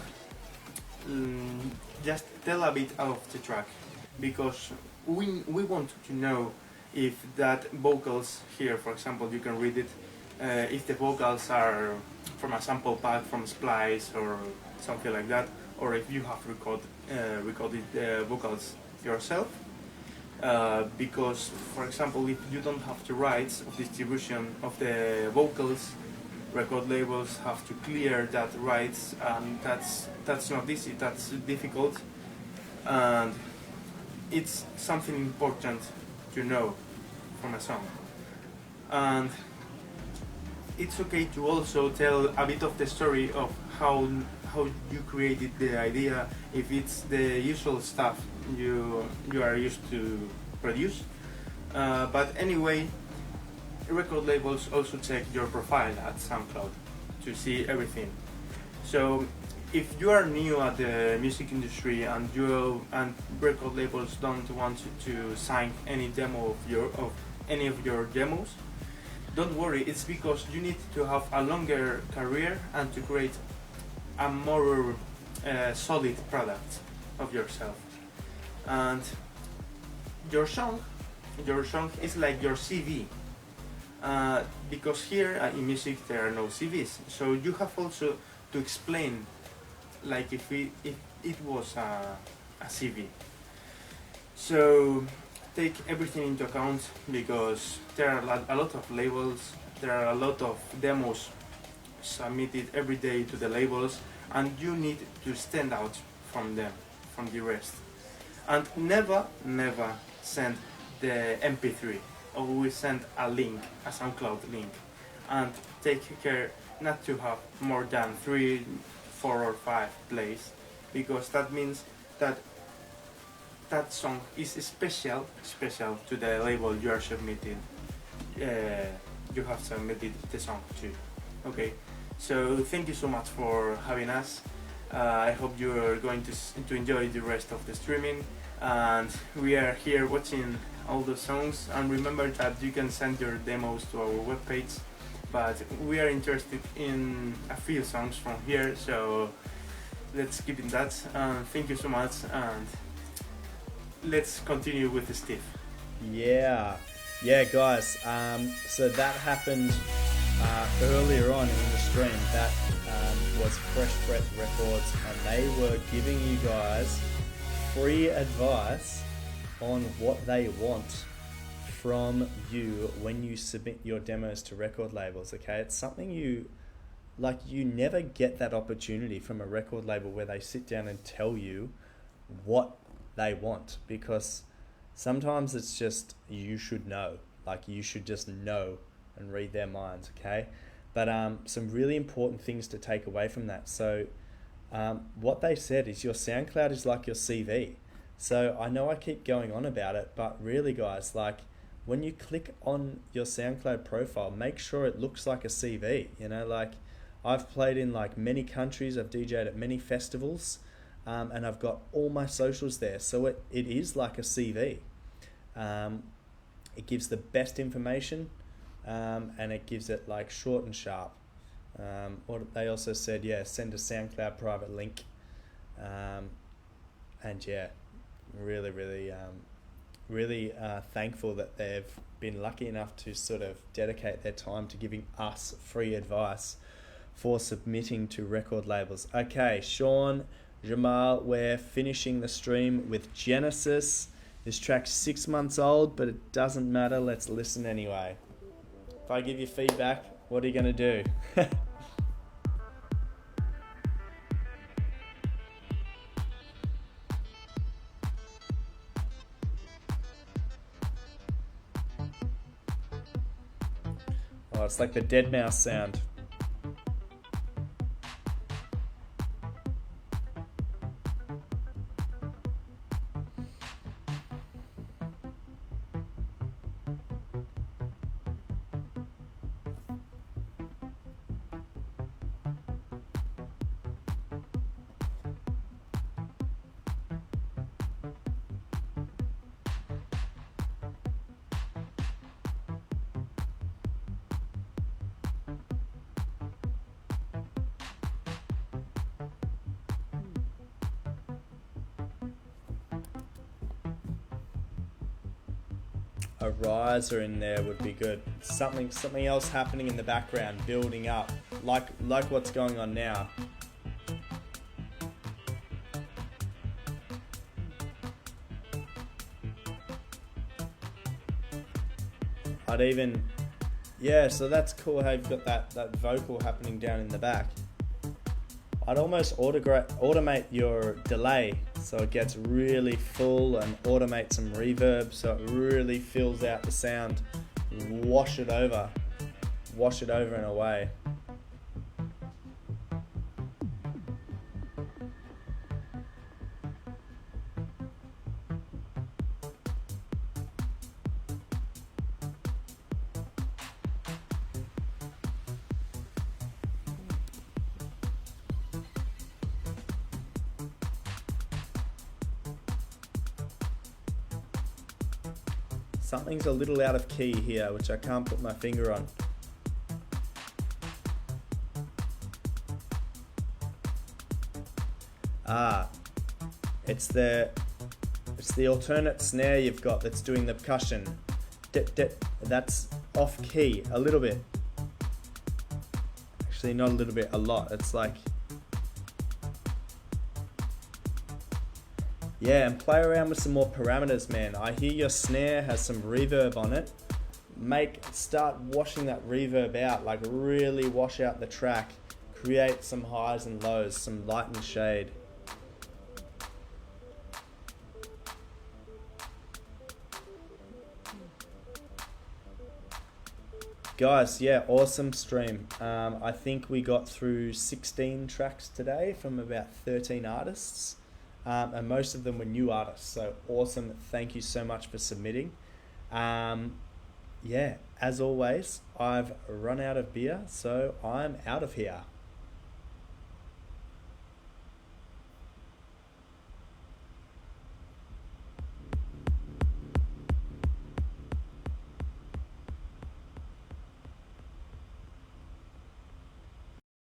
just tell a bit of the track, because we want to know if that vocals here, for example, you can read it, if the vocals are from a sample pack from Splice or something like that, or if you have recorded the vocals yourself. Because, for example, if you don't have the rights of distribution of the vocals, record labels have to clear that rights, and that's not easy. That's difficult, and it's something important to know from a song. And it's okay to also tell a bit of the story of how you created the idea, if it's the usual stuff you are used to produce. But anyway, record labels also check your profile at SoundCloud to see everything. So if you are new at the music industry and record labels don't want to sign any demo of any of your demos, don't worry. It's because you need to have a longer career and to create a more solid product of yourself. And your song is like your CV. Because here in music there are no CVs, so you have also to explain, like if it was a CV. So take everything into account, because there are a lot of labels, there are a lot of demos submitted every day to the labels, and you need to stand out from them, from the rest. And never send the MP3. Always send a link, a SoundCloud link, and take care not to have more than 3, 4 or 5 plays, because that means that that song is special to the label you are submitting. You have submitted the song to. Okay, so thank you so much for having us. I hope you are going to enjoy the rest of the streaming, and we are here watching all the songs. And remember that you can send your demos to our webpage, but we are interested in a few songs from here, so let's keep in touch. Thank you so much, and let's continue with Steve. Yeah, guys. So that happened earlier on in the stream. That was Fresh Breath Records, and they were giving you guys free advice on what they want from you when you submit your demos to record labels. Okay, it's something you never get that opportunity from a record label where they sit down and tell you what they want, because sometimes it's just you should know, you should just know and read their minds. Okay, but some really important things to take away from that. So what they said is your SoundCloud is like your CV. So I know I keep going on about it, but really guys, when you click on your SoundCloud profile, make sure it looks like a CV. I've played in many countries, I've DJed at many festivals, and I've got all my socials there. So it is like a CV. It gives the best information, and it gives it short and sharp. What they also said, send a SoundCloud private link, and really thankful that they've been lucky enough to sort of dedicate their time to giving us free advice for submitting to record labels. Okay, Sean, Jamal, we're finishing the stream with Genesis. This track's 6 months old, but it doesn't matter. Let's listen anyway. If I give you feedback, what are you going to do? Oh, it's like the dead mouse sound. a riser in there would be good. Something else happening in the background, building up, like what's going on now. I'd even, yeah, so that's cool how you've got that vocal happening down in the back. I'd almost automate your delay so it gets really full, and automate some reverb so it really fills out the sound. Wash it over and away. Something's a little out of key here, which I can't put my finger on. It's the alternate snare you've got that's doing the percussion. That's off key a little bit. Actually, not a little bit, a lot. It's like, yeah, and play around with some more parameters, man. I hear your snare has some reverb on it. Start washing that reverb out, like really wash out the track. Create some highs and lows, some light and shade. Guys, yeah, awesome stream. I think we got through 16 tracks today from about 13 artists. And most of them were new artists, so awesome. Thank you so much for submitting. Yeah, as always, I've run out of beer, so I'm out of here.